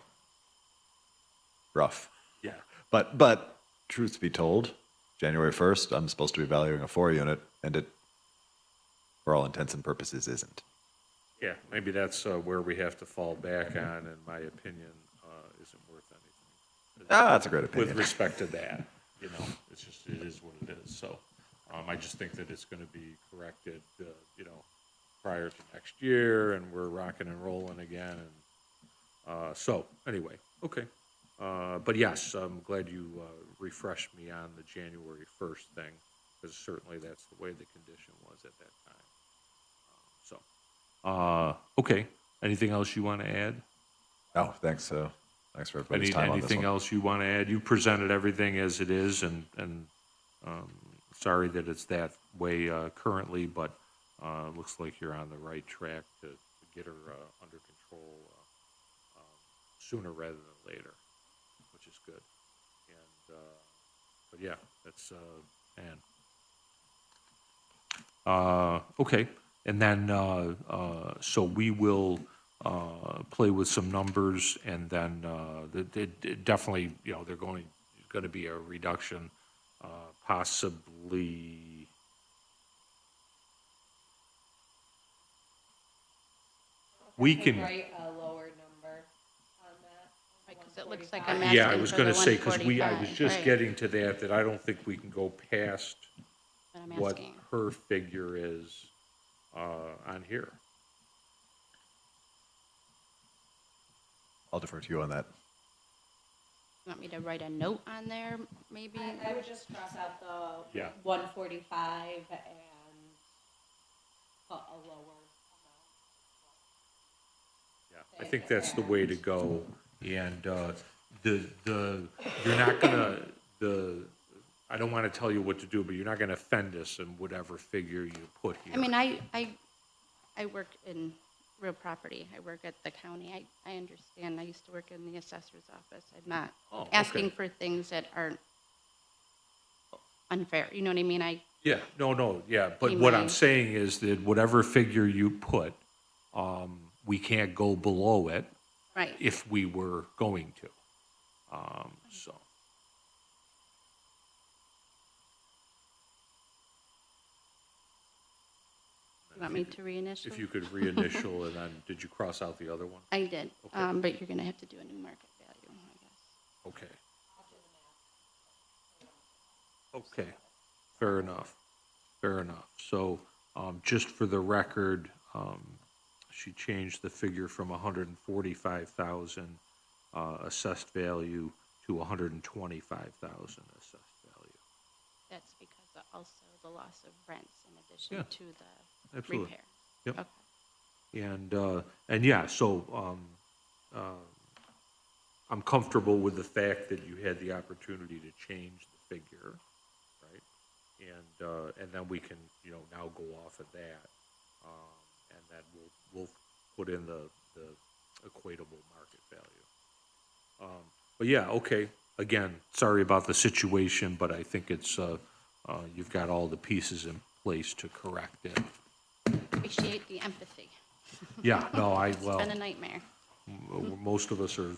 rough. Yeah. But truth be told, January 1st, I'm supposed to be valuing a 4-unit, and it, for all intents and purposes, isn't. Yeah, maybe that's where we have to fall back on, in my opinion, isn't worth anything. That's a great opinion. With respect to that, you know, it's just, it is what it is. So I just think that it's going to be corrected, you know, prior to next year, and we're rocking and rolling again. And so anyway, okay. But yes, I'm glad you refreshed me on the January 1st thing, because certainly that's the way the condition was at that time. Okay. Anything else you want to add? No, thanks. Thanks for everybody's time on this Anything one. else you want to add? You presented everything as it is, and sorry that it's that way currently, but looks like you're on the right track to get her under control sooner rather than later, which is good. And but yeah, that's okay. And then so we will play with some numbers, and then definitely, you know, they're going to be a reduction, possibly. We can. Write a lower number on that. Right, 'cause it looks like I'm asking Yeah, I was for going the to say, because I was 145, just right. getting to that I don't think we can go past But I'm what asking. her figure is on here. I'll defer to you on that. You want me to write a note on there, maybe? I would just cross out the Yeah. 145 and put a lower amount. Yeah, I think that's the way to go. And you're not gonna, I don't want to tell you what to do, but you're not going to offend us in whatever figure you put here. I mean, I work in real property. I work at the county. I understand. I used to work in the assessor's office. I'm not Oh, asking okay. for things that aren't unfair. You know what I mean? Yeah, no, yeah, but Be what my- I'm saying is that whatever figure you put, we can't go below it Right. if we were going to. So, You want me to reinitial? if you could reinitial, and then, did you cross out the other one? I did, Okay. but you're gonna have to do a new market value, I guess. Okay. Okay, fair enough, fair enough. So, just for the record, she changed the figure from 145,000 assessed value to 125,000 assessed value. That's because of also the loss of rents in Yeah, addition to the absolutely. repair. Yep. Okay. And yeah, so, I'm comfortable with the fact that you had the opportunity to change the figure, right? And then we can, now go off of that. and then we'll put in the equatable market value. But yeah, okay, again, sorry about the situation, but I think it's, you've got all the pieces in place to correct it. Appreciate the empathy. Yeah, no, well, It's been a nightmare. most of us are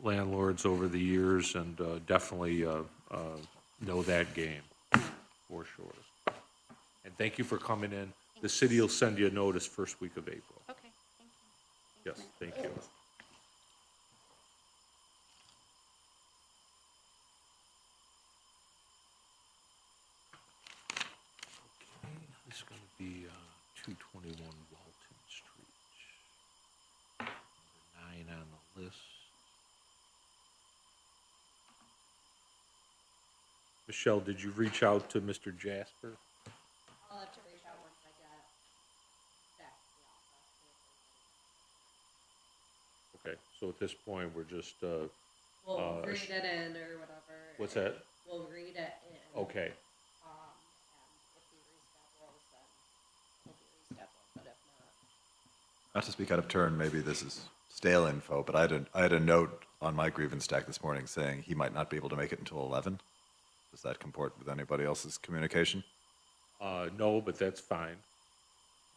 landlords over the years and definitely know that game, for sure. And thank you for coming in. The city will send you a notice first week of April. Okay, thank you. Yes, thank you. Okay, this is going to be 221 Walton Street. Number 9 on the list. Michelle, did you reach out to Mr. Jasper? I'll have to reach out once I get back to the office. Okay, so at this point, we're just, We'll read it in or whatever. what's that? We'll read it in. Okay, And if he reschedules, then he'll be rescheduled, but if not. Not to speak out of turn, maybe this is stale info, but I had a note on my grievance stack this morning saying he might not be able to make it until 11. Does that comport with anybody else's communication? no, but that's fine.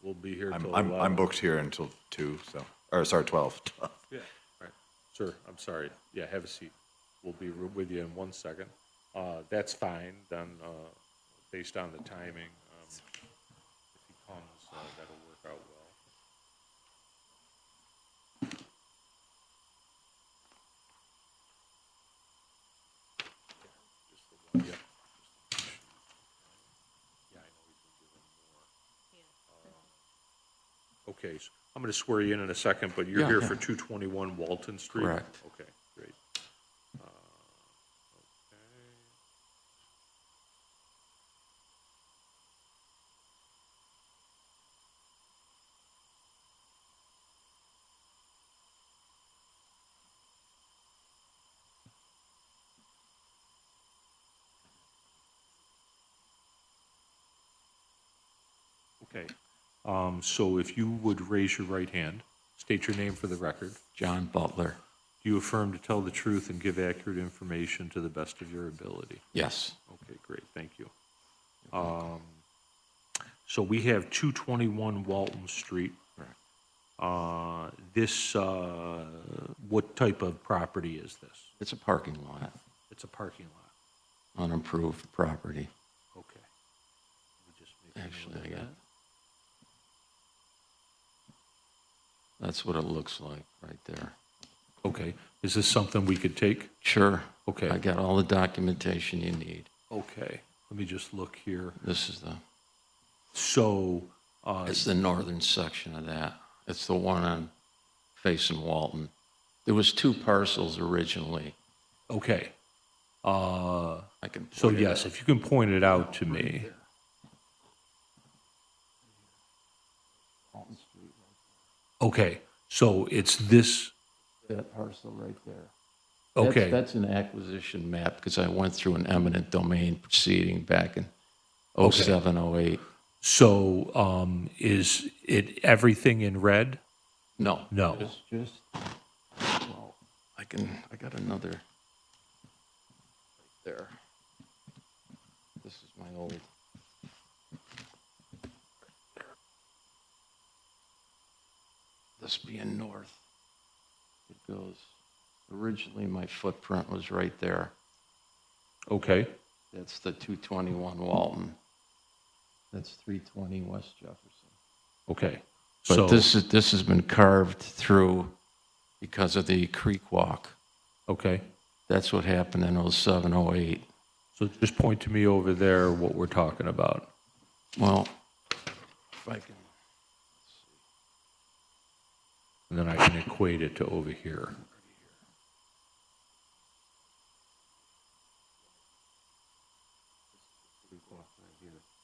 We'll be here till I'm 11. booked here until 2, so, or sorry, 12. Yeah, right. Sir, I'm sorry. Yeah, have a seat. We'll be with you in 1 second. That's fine, then, based on the timing, if he comes, that'll work out well. Just the one, yep. Yeah, I know we've been given more. Okay, so I'm going to swear you in a second, but you're Yeah, here yeah. for 221 Walton Street? Correct. Okay, great. Okay. Okay, so if you would raise your right hand, state your name for the record. John Butler. Do you affirm to tell the truth and give accurate information to the best of your ability? Yes. Okay, great, thank you. So we have 221 Walton Street. Correct. This, what type of property is this? It's a parking lot, It's a parking lot. unimproved property. Okay. Let me just make a note Actually, of I got, that. that's what it looks like right there. Okay, is this something we could take? Sure. Okay. I got all the documentation you need. Okay, let me just look here. This is the, So, it's the northern section of that. It's the one on facing Walton. There was 2 parcels originally. okay. I can. So point it yes, out. if you can point it out to me. Okay, so it's this, That parcel right there. okay, That's an acquisition map because I went through an eminent domain proceeding back in 07, 08. so, is it everything in red? No. No. Just, well, I got another right there. This is my old. This being north, it goes, originally my footprint was right there. Okay, That's the 221 Walton. That's 320 West Jefferson. okay. But So, this has been carved through because of the creek walk. okay, That's what happened in 07, 08. so just point to me over there what we're talking about. Well, if I can, And then I can equate it to over here.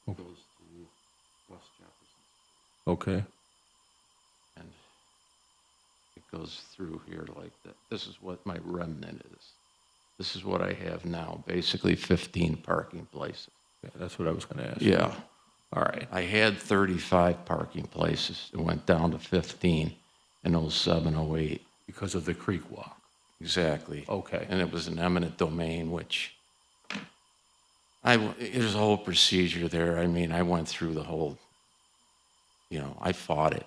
goes to West Jefferson. Okay, And it goes through here like that. This is what my remnant is. This is what I have now, basically 15 parking places. yeah, that's what I was gonna ask. Yeah. All right. I had 35 parking places. It went down to 15 in 07, 08. Because of the creek walk. Exactly. Okay. And it was an eminent domain, which there's a whole procedure there. I mean, I went through the whole, I fought it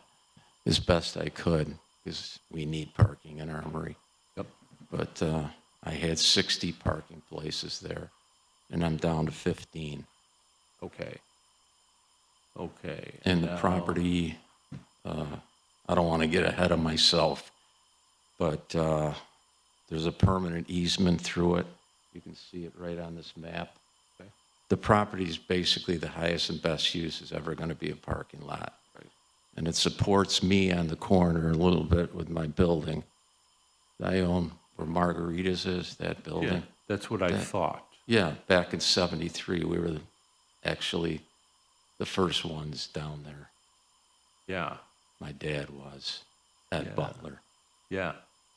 as best I could because we need parking in Armory. Yep. But I had 60 parking places there, and I'm down to 15. Okay. Okay. And the now- property, I don't want to get ahead of myself, but there's a permanent easement through it. You can see it right on this map. Okay. The property is basically the highest and best use is ever going to be a parking lot. Right. And it supports me on the corner a little bit with my building. I own where Margarita's is, that building. Yeah, that's what I That- thought. Yeah, back in '73, we were actually the first ones down there. Yeah. My dad was at Yeah. Butler. Yeah.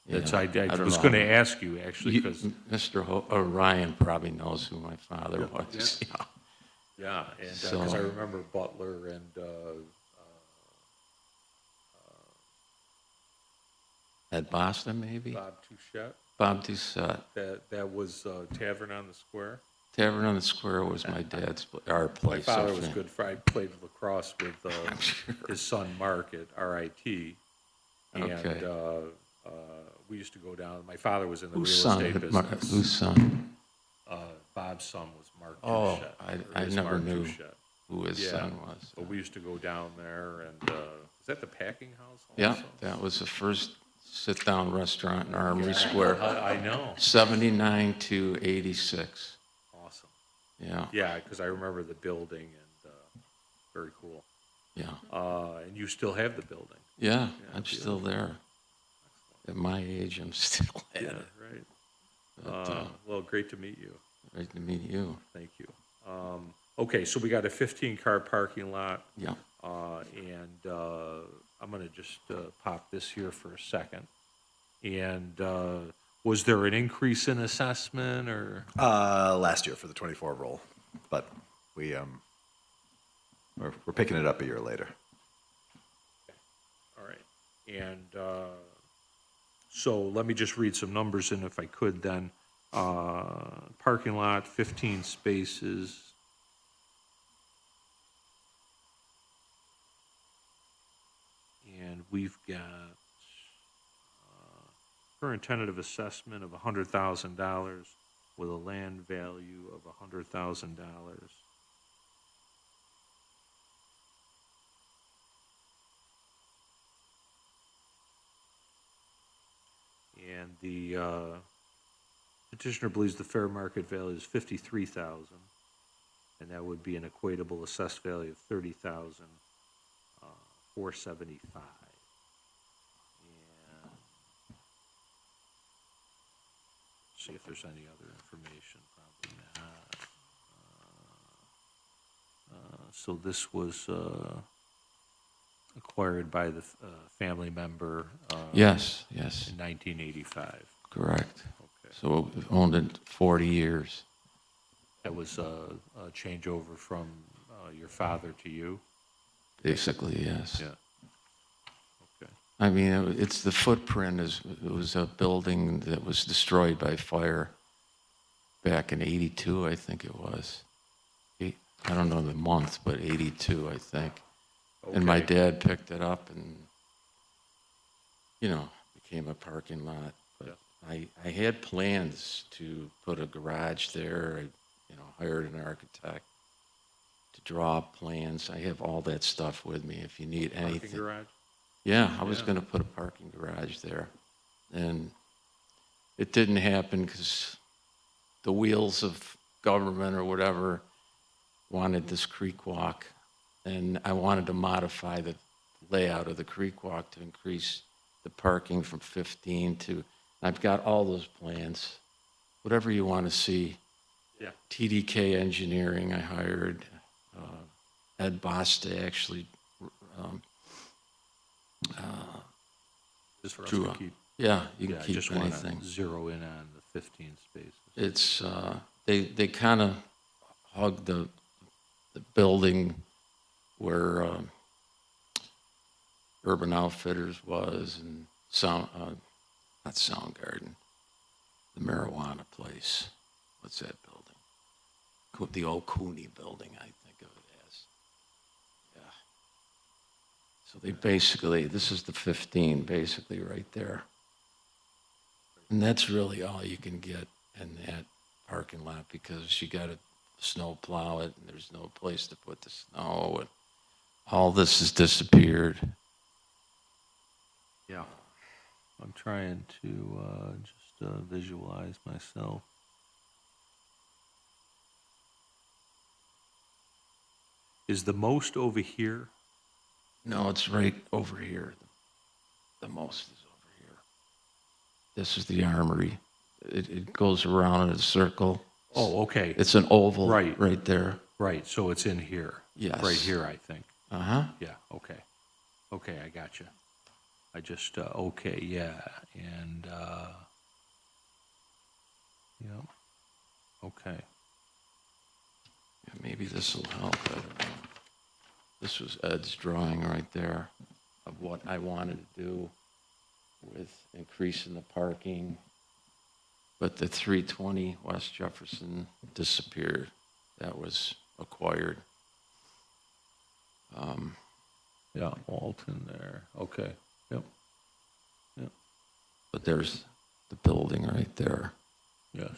Yeah, That's, I don't was know. going to ask you, actually, because, Mr. Ryan probably knows who my father was. Yeah. yeah, and, So- because I remember Butler and, At Boston, maybe? Bob Touchette. Bob Doucette. That was Tavern on the Square. Tavern on the Square was my dad's, our My place. father I was think. good for, I played lacrosse with sure. his son Mark at RIT. And Okay. we used to go down, my father was in the Whose real son? estate business. Whose son? Bob's son was Mark Oh, Touchette. I or is never Mark knew Touchette. who his Yeah, son was. but we used to go down there, and is that the packing house? Yeah, also? that was the first sit-down restaurant in Armory Square. I know. 79 to 86. Awesome. Yeah, Yeah, because I remember the building, and very cool. yeah. And you still have the building. Yeah, I'm still there. At my age, I'm still at Yeah, it. right. But, Well, great to meet you. Great to meet you. Thank you. Okay, so we got a 15-car parking lot. Yeah. And I'm going to just pop this here for a second. And was there an increase in assessment or? Last year for the 24 roll, but we're picking it up a year later. All right. And so let me just read some numbers in if I could then. Parking lot, 15 spaces. And we've got current tentative assessment of $100,000 with a land value of $100,000. And the petitioner believes the fair market value is $53,000, and that would be an equatable assessed value of $30,475. And see if there's any other information. Probably not. So this was acquired by the family member. Yes, yes, In 1985. correct. Okay. So we've owned it 40 years. That was a changeover from your father to you? Basically, yes. Yeah. Okay. I mean, it's the footprint it was a building that was destroyed by fire back in '82, I think it was. I don't know the month, but '82, I think. And my Okay. dad picked it up and, became a parking lot. But I had plans to put a garage there. I, hired an architect to draw up plans. I have all that stuff with me if you need anything. Parking garage? Yeah, I was Yeah. going to put a parking garage there. And it didn't happen because the wheels of government or whatever wanted this creek walk. And I wanted to modify the layout of the creek walk to increase the parking from 15 to, I've got all those plans. Whatever you want to see. Yeah. TDK Engineering, I hired Ed Boss to actually Just for us drew to up. keep, Yeah, you yeah, can I keep just want anything. to zero in on the 15 spaces. It's they kind of hug the building where Urban Outfitters was, and not Soundgarden, the marijuana place. What's that building? The old Cooney building, I think of it as. Yeah. So they basically, this is the 15, basically right there. And that's really all you can get in that parking lot, because you got to snow plow it, and there's no place to put the snow, and all this has disappeared. Yeah. I'm trying to just visualize myself. Is the most over here? No, it's right over here. The most is over here. This is the armory. It goes around in a circle. Oh, okay. It's an oval Right. right there. Right, so it's in here. Yes. Right here, I think. Uh-huh. Yeah, okay. Okay, I got you. I just, okay, yeah, and, yeah, okay. Yeah, maybe this will help. I don't know. This was Ed's drawing right there of what I wanted to do with increasing the parking. But the 320 West Jefferson disappeared. That was acquired. Yeah, Walton there, okay, yep, yep, But there's the building right there. yes.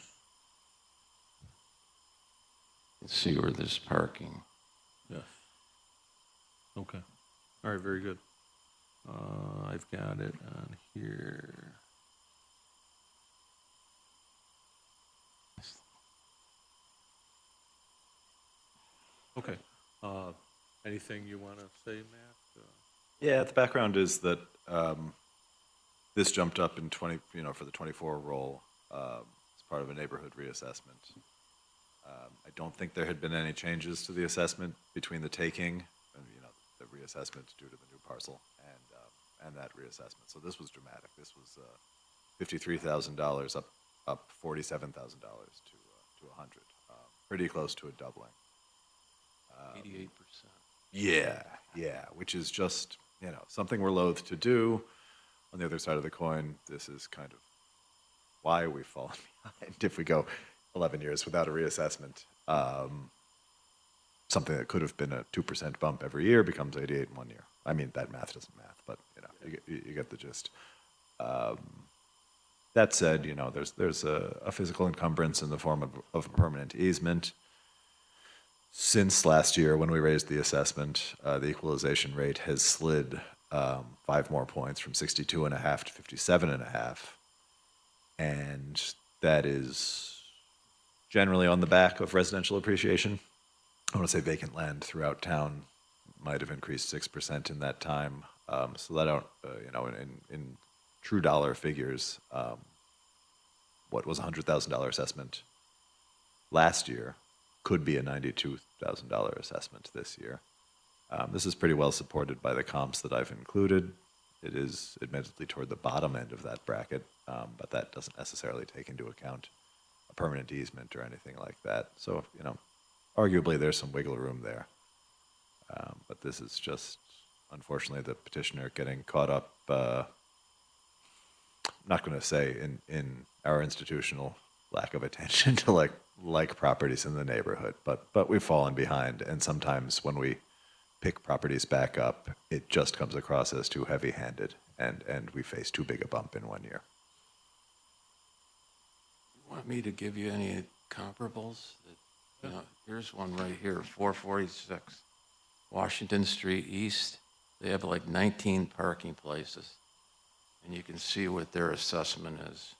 You can see where there's parking. Yes. Okay. All right, very good. I've got it on here. Okay. Anything you want to say, Matt? Yeah, the background is that this jumped up in for the 24 roll as part of a neighborhood reassessment. I don't think there had been any changes to the assessment between the taking and, the reassessment due to the new parcel and that reassessment. So this was dramatic. This was $53,000 up $47,000 to 100, pretty close to a doubling. 88%. Yeah, which is just, something we're loath to do. On the other side of the coin, this is kind of why we've fallen behind. If we go 11 years without a reassessment, something that could have been a 2% bump every year becomes 88 in 1 year. I mean, that math doesn't math, but, you get the gist. That said, there's a physical encumbrance in the form of a permanent easement. Since last year, when we raised the assessment, the equalization rate has slid 5 more points from 62.5 to 57.5. And that is generally on the back of residential appreciation. I want to say vacant land throughout town might have increased 6% in that time. So that, in true dollar figures, what was a $100,000 assessment last year could be a $92,000 assessment this year. This is pretty well supported by the comps that I've included. It is admittedly toward the bottom end of that bracket, but that doesn't necessarily take into account a permanent easement or anything like that. So, arguably there's some wiggle room there. But this is just, unfortunately, the petitioner getting caught up, I'm not going to say in our institutional lack of attention to like properties in the neighborhood, but we've fallen behind, and sometimes when we pick properties back up, it just comes across as too heavy-handed, and we face too big a bump in 1 year. Want me to give you any comparables? Here's one right here, 446 Washington Street East. They have like 19 parking places, and you can see what their assessment is.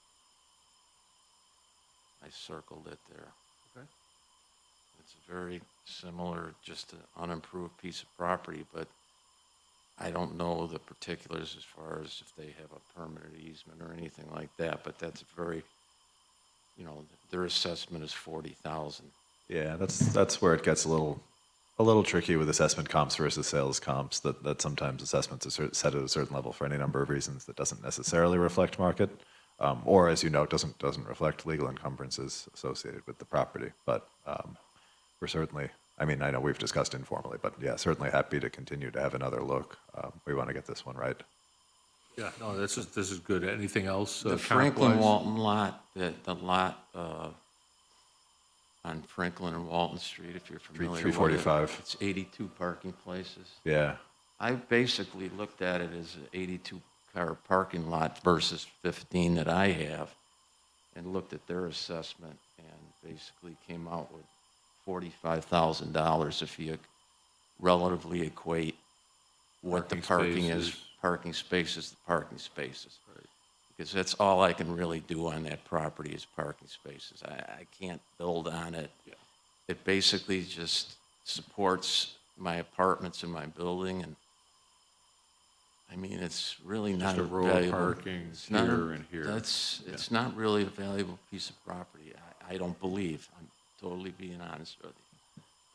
I circled it there. Okay. It's very similar, just an unimproved piece of property, but I don't know the particulars as far as if they have a permanent easement or anything like that, but that's very, their assessment is 40,000. Yeah, that's where it gets a little tricky with assessment comps versus sales comps, that sometimes assessments are set at a certain level for any number of reasons that doesn't necessarily reflect market. Or, as you know, doesn't reflect legal encumbrances associated with the property. But we're certainly I mean, I know we've discussed informally, but yeah, certainly happy to continue to have another look. We want to get this one right. Yeah, no, this is good. Anything else? The comp-wise? Franklin Walton lot, the lot on Franklin and Walton Street, if you're familiar with it. 345. It's 82 parking places. Yeah. I basically looked at it as an 82-car parking lot versus 15 that I have, and looked at their assessment, and basically came out with $45,000 if you relatively equate what the parking is, parking spaces to parking spaces. Right. Because that's all I can really do on that property is parking spaces. I can't build on it. Yeah. It basically just supports my apartments in my building, and I mean, it's really not Just a row of valuable. parking It's not here and here. It's not really a valuable piece of property. I don't believe. I'm totally being honest with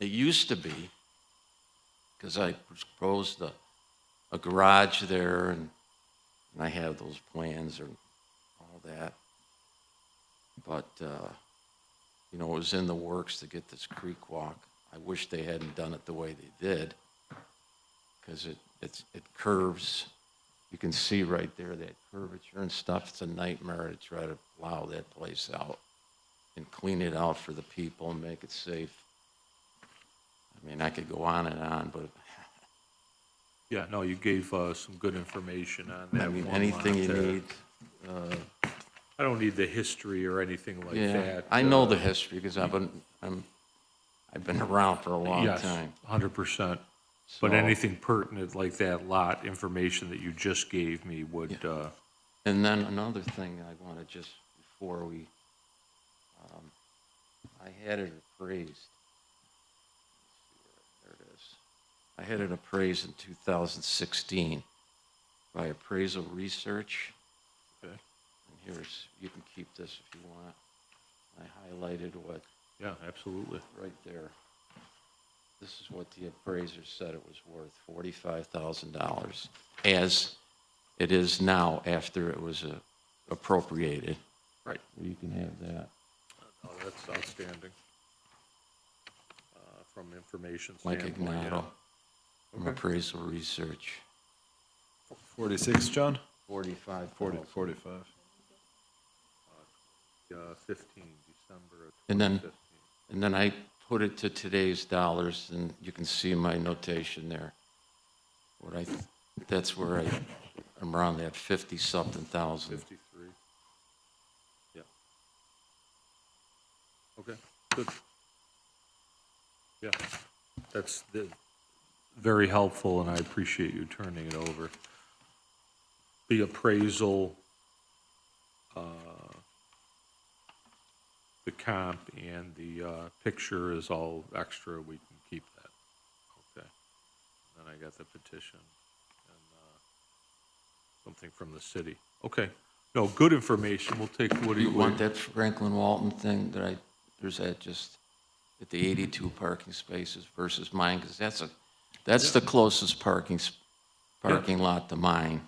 you. It used to be, because I proposed a garage there, and I have those plans and all that. But, you know, it was in the works to get this creek walk. I wish they hadn't done it the way they did, because it curves. You can see right there that curvature and stuff. It's a nightmare to try to plow that place out and clean it out for the people and make it safe. I mean, I could go on and on, but Yeah, no, you gave some good information on that. I mean, one anything lot you there. need. I don't need the history or anything like Yeah, that. I know the history because I've been around for a long Yes, time. 100%. But So- anything pertinent like that lot information that you just gave me would, And then another thing I want to just, before we, I had it appraised. There it is. I had it appraised in 2016 by Appraisal Research. okay, And here's, you can keep this if you want. I highlighted what, yeah, absolutely. right there. This is what the appraiser said it was worth, $45,000, as it is now after it was appropriated. Right. You can have that. Oh, that's outstanding. From information Mike standpoint, yeah. Ignato from Appraisal Research. 46, John? 45. 45. 15, December of And then- 2015. And then I put it to today's dollars, and you can see my notation there. That's where I'm around that 50-something thousand. 53. Yeah. Okay, good. Yeah, that's very helpful, and I appreciate you turning it over. The appraisal, the comp, and the picture is all extra. We can keep that. Okay. Then I got the petition and something from the city. Okay. No, good information. We'll take, what do You want that Franklin Walton thing there's that just at the 82 parking spaces versus mine, because that's the closest parking lot to mine.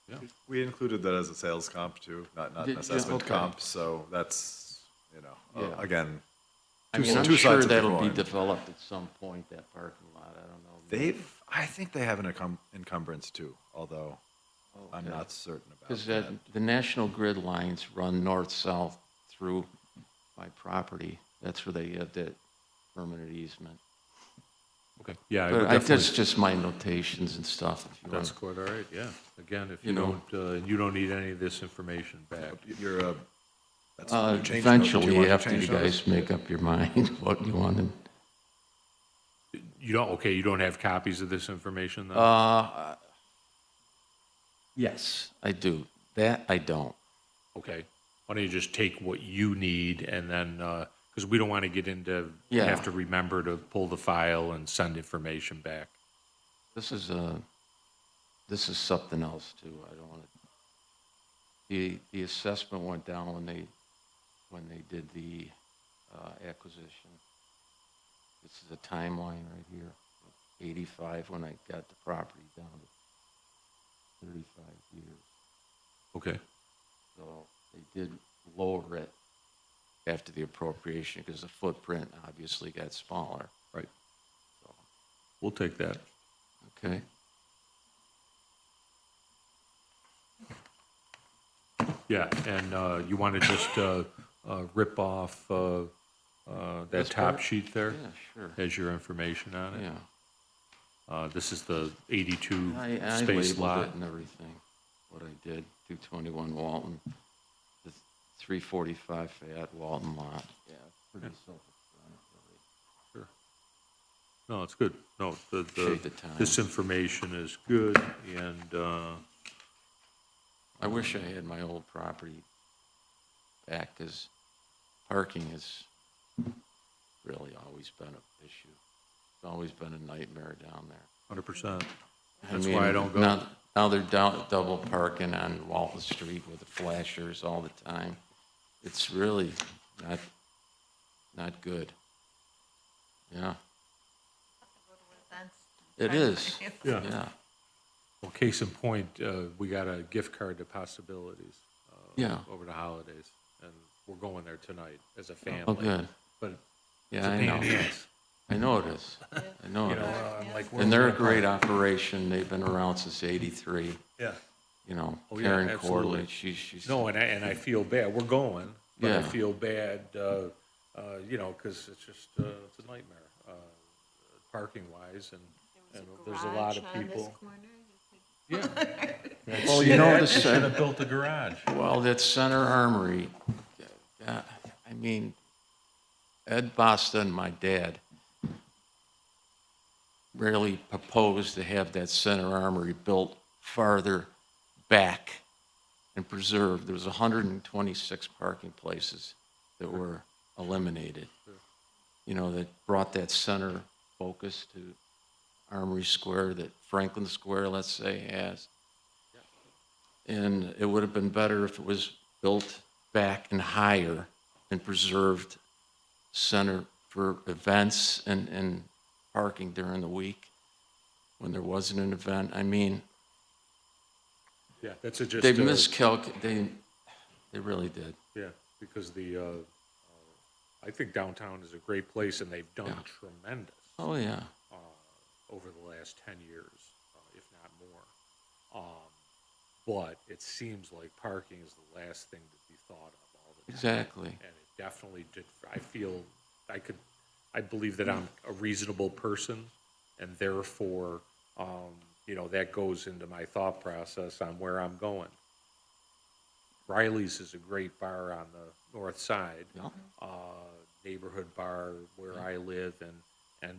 Yeah. We included that as a sales comp too, not Yeah, an assessment okay. comp, so that's, you know, Yeah. again, I mean, I'm two sure sides of the that'll be coin. developed at some point, that parking lot, I don't know. I think they have an encumbrance too, although I'm not certain about Because that. the National Grid lines run north-south through my property. That's where they have that permanent easement. Okay, yeah, I But would that's definitely, just my notations and stuff, if you that's want. quite all right, yeah. Again, if You you know. don't, you don't need any of this information back. You're that's you changed those. Do Eventually, want to after you change those? guys make up your mind what you want to. You don't, okay, you don't have copies of this information then? Yes, I do. That I don't. Okay, why don't you just take what you need and then, because we don't want to get into, Yeah. have to remember to pull the file and send information back. This is something else too. I don't want to. The assessment went down when they did the acquisition. This is a timeline right here. 85 when I got the property down to 35 years. Okay, So they did lower it after the appropriation because the footprint obviously got smaller. right. we'll take that. Okay. Yeah, and you want to just rip off that This top part? sheet there? Yeah, sure. Has your information on it? Yeah. This is the 82 I space labeled lot. it and everything, what I did, 221 Walton, the 345 Fayette Walton lot. Yeah, pretty self-explanatory. Sure. No, it's good. No, Appreciate the time. this information is good, and I wish I had my old property back, because parking has really always been an issue. It's always been a nightmare down there. 100%. I That's mean, why I don't go. Now they're double parking on Walton Street with the flashers all the time. It's really not good. Yeah. It is. Yeah. Yeah. Well, case in point, we got a gift card to Possibilities Yeah. over the holidays, and we're going there tonight as a family. Oh, good. But it's Yeah, a I pain know. in the ass. I know it is. I know You it know, is. I'm like, where And we they're a gonna great park? operation. They've been around since '83. Yeah. You know, Oh, yeah, Karen absolutely. Corley, she's. No, and I feel bad. We're going, but I Yeah. feel bad, you know, because it's just it's a nightmare, parking wise, and there's a lot of people. Yeah. Well, you know, They the should have built a garage. Well, that Center Armory, yeah, I mean, Ed Basta and my dad really proposed to have that Center Armory built farther back and preserved. There was 126 parking places that were eliminated. You know, that brought that center focus to Armory Square that Franklin Square, let's say, has. And it would have been better if it was built back and higher and preserved center for events and parking during the week when there wasn't an event. I mean, Yeah, that's just. they miscalculated, they really did. Yeah, because I think downtown is a great place, and they've done Yeah. tremendous Oh, yeah. over the last 10 years, if not more. But it seems like parking is the last thing to be thought of all the time. Exactly. And it definitely did. I believe that I'm a reasonable person, and therefore, you know, that goes into my thought process on where I'm going. Riley's is a great bar on the north side, Yeah. neighborhood bar where I live,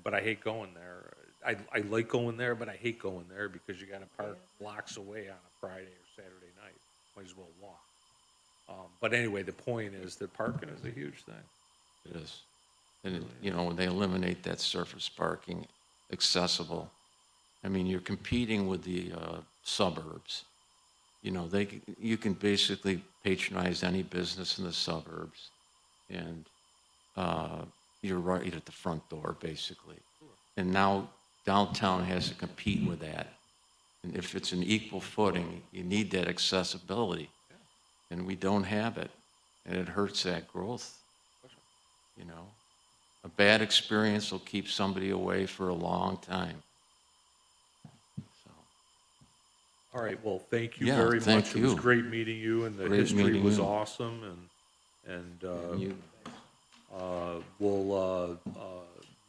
but I hate going there. I like going there, but I hate going there because you got to park blocks away on a Friday or Saturday night. Might as well walk. But anyway, the point is that parking is a huge thing. It is. And, you know, when they eliminate that surface parking accessible, I mean, you're competing with the suburbs. You know, you can basically patronize any business in the suburbs, and you're right at the front door, basically. And now downtown has to compete with that. And if it's an equal footing, you need that accessibility. And we don't have it, and it hurts that growth. You know, a bad experience will keep somebody away for a long time. So, All right, well, thank you Yeah, very thank much. It was you. great meeting you, and the Great history meeting was you. awesome, and you,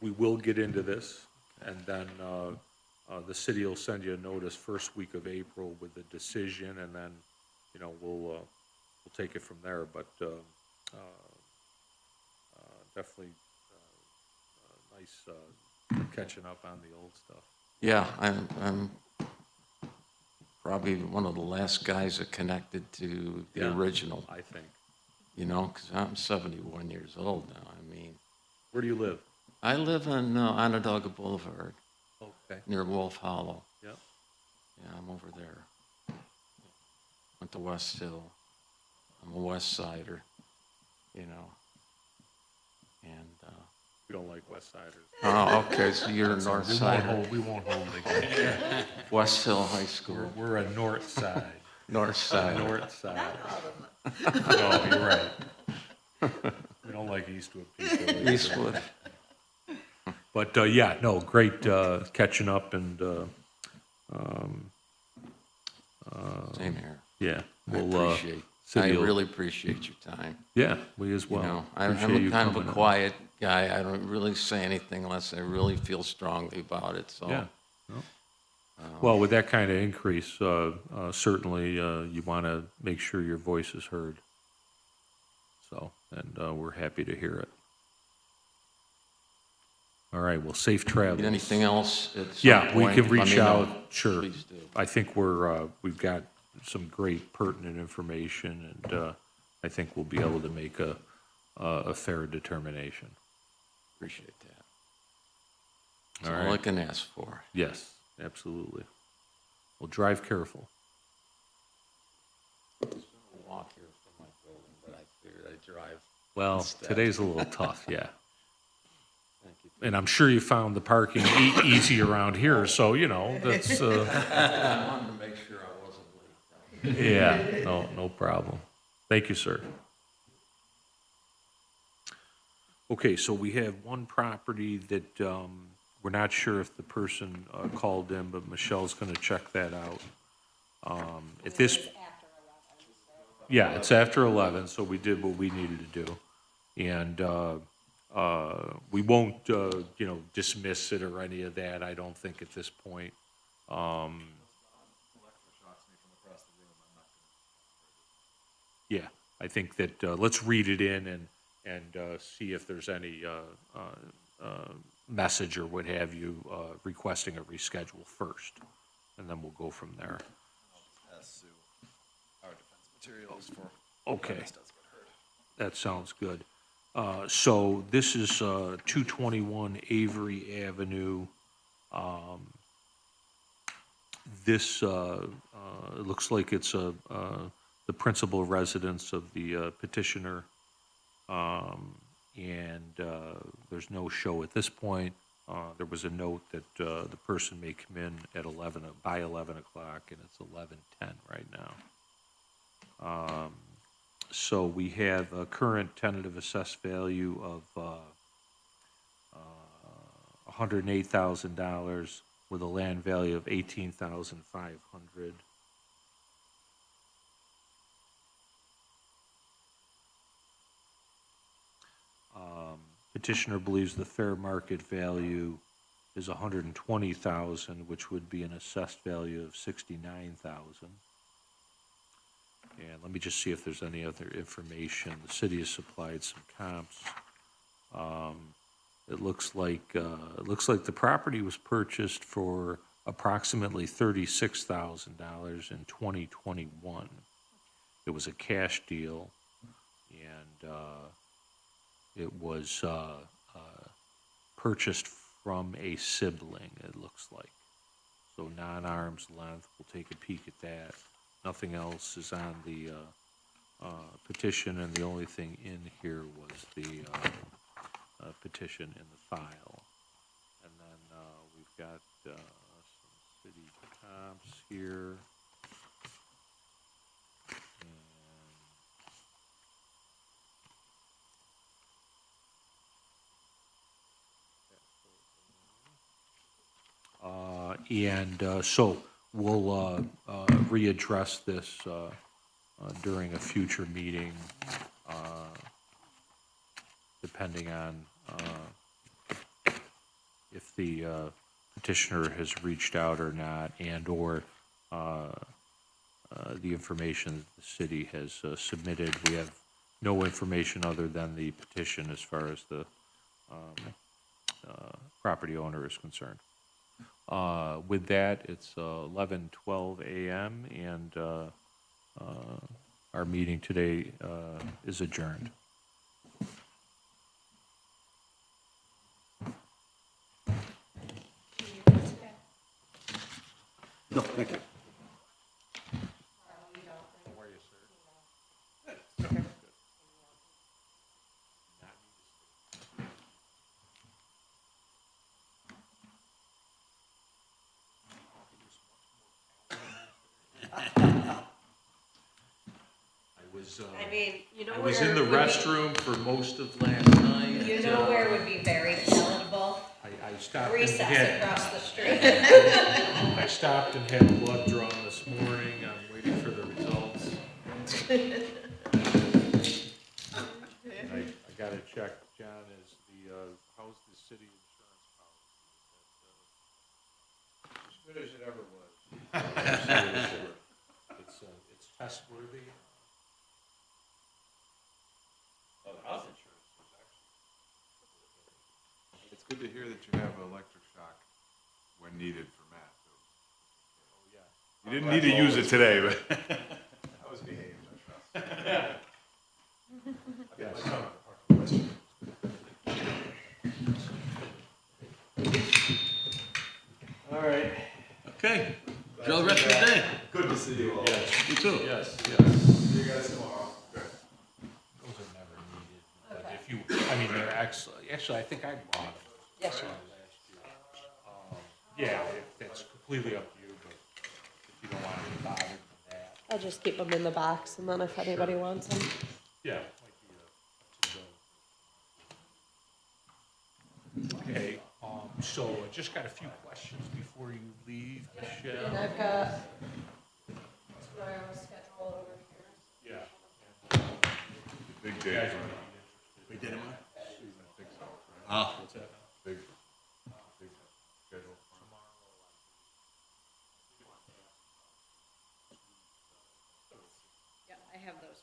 we will get into this, and then the city will send you a notice first week of April with the decision, and then, you know, we'll take it from there, but definitely nice catching up on the old stuff. yeah, I'm probably one of the last guys that connected to the Yeah. original, I think. you know, because I'm 71 years old now. I mean, Where do you live? I live on Onondaga Boulevard Okay. near Wolf Hollow. Yeah. Yeah, I'm over there. Went to West Hill. I'm a West Sider, you know. And, We don't like West Siders. oh, okay, so you're a North Sider. We won't hold it again. West Hill High School, We're a north side. North Side. North side. No, you're right. We don't like Eastwood people. either. Eastwood. But, yeah, no, great catching up and, Same here. yeah. I appreciate, I City will- really appreciate your time. Yeah, we as You well. know, Appreciate I'm you kind of coming a out. quiet guy. I don't really say anything unless I really feel strongly about it, so. Yeah. No. Well, with that kind of increase, certainly you want to make sure your voice is heard. So, and we're happy to hear it. All right, well, safe travels. Need anything else at some Yeah, we point, can let me reach know. out, sure. Please do. I think we've got some great pertinent information, and I think we'll be able to make a fair determination. Appreciate that. That's All all I right. can ask for. Yes, absolutely. Well, drive careful. Walk here from my building, but I figured I'd drive. Well, instead. today's a little tough, yeah. Thank you. And I'm sure you found the parking easy around here, so, you know, that's, I wanted to make sure I wasn't late. yeah, no problem. Thank you, sir. Okay, so we have one property that we're not sure if the person called in, but Michelle's going to check that out. If this, yeah, it's after 11, so we did what we needed to do. And we won't, dismiss it or any of that, I don't think at this point. Yeah, I think that, let's read it in and see if there's any message or what have you requesting a reschedule first, and then we'll go from there. Ask Sue, our defense materials for. Okay. when this does get heard. That sounds good. So this is 221 Avery Avenue. This it looks like it's the principal residence of the petitioner, and there's no show at this point. There was a note that the person may come in at by 11 o'clock, and it's 11:10 right now. So we have a current tentative assessed value of $108,000 with a land value of $18,500. Petitioner believes the fair market value is $120,000, which would be an assessed value of $69,000. And let me just see if there's any other information. The city has supplied some comps. It looks like the property was purchased for approximately $36,000 in 2021. It was a cash deal, and it was purchased from a sibling, it looks like. So non-arm's length, we'll take a peek at that. Nothing else is on the petition, and the only thing in here was the petition in the file. And then we've got some city comps here. So we'll readdress this during a future meeting, depending on if the petitioner has reached out or not, and/or the information that the city has submitted. We have no information other than the petition as far as the property owner is concerned. With that, it's 11:12 a.m., and our meeting today is adjourned. No, thank you. I mean, you know I where. was in the it would be- restroom for most of last night. You know where it would be very palatable? I I stopped and Recess had, across the street. I stopped and had blood drawn this morning. I'm waiting for the results. I gotta check, John, is how's the city insurance policy? As good as it ever was. It's test worthy. Oh, the house insurance is actually. It's good to hear that you have an electric shock when needed for Matt, too. Oh, yeah. You didn't need to use it today, but. I was behaved, I trust. Yes. All right. Okay. Enjoy the rest of the day. Good to see you all. You too. Yes, See you guys tomorrow. Good. Those are never needed, but if you, I mean, they're actually, I think I bought them. Yes, you last year. Yeah, it's completely up to you, but if you don't want to be bothered with that, I'll just keep them in the box, and then if anybody wants them. yeah, might be a to go. Okay, so I just got a few questions before you leave, Michelle. And I've got tomorrow's schedule over here. Yeah. Big You day. guys for would him. be interested. We did it, man. I think so, right? Oh. What's that? Big schedule. Yeah, I have those.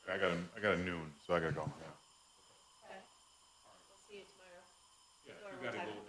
I got a noon, so I gotta go. Yeah. Okay. We'll see you tomorrow. Yeah, you gotta go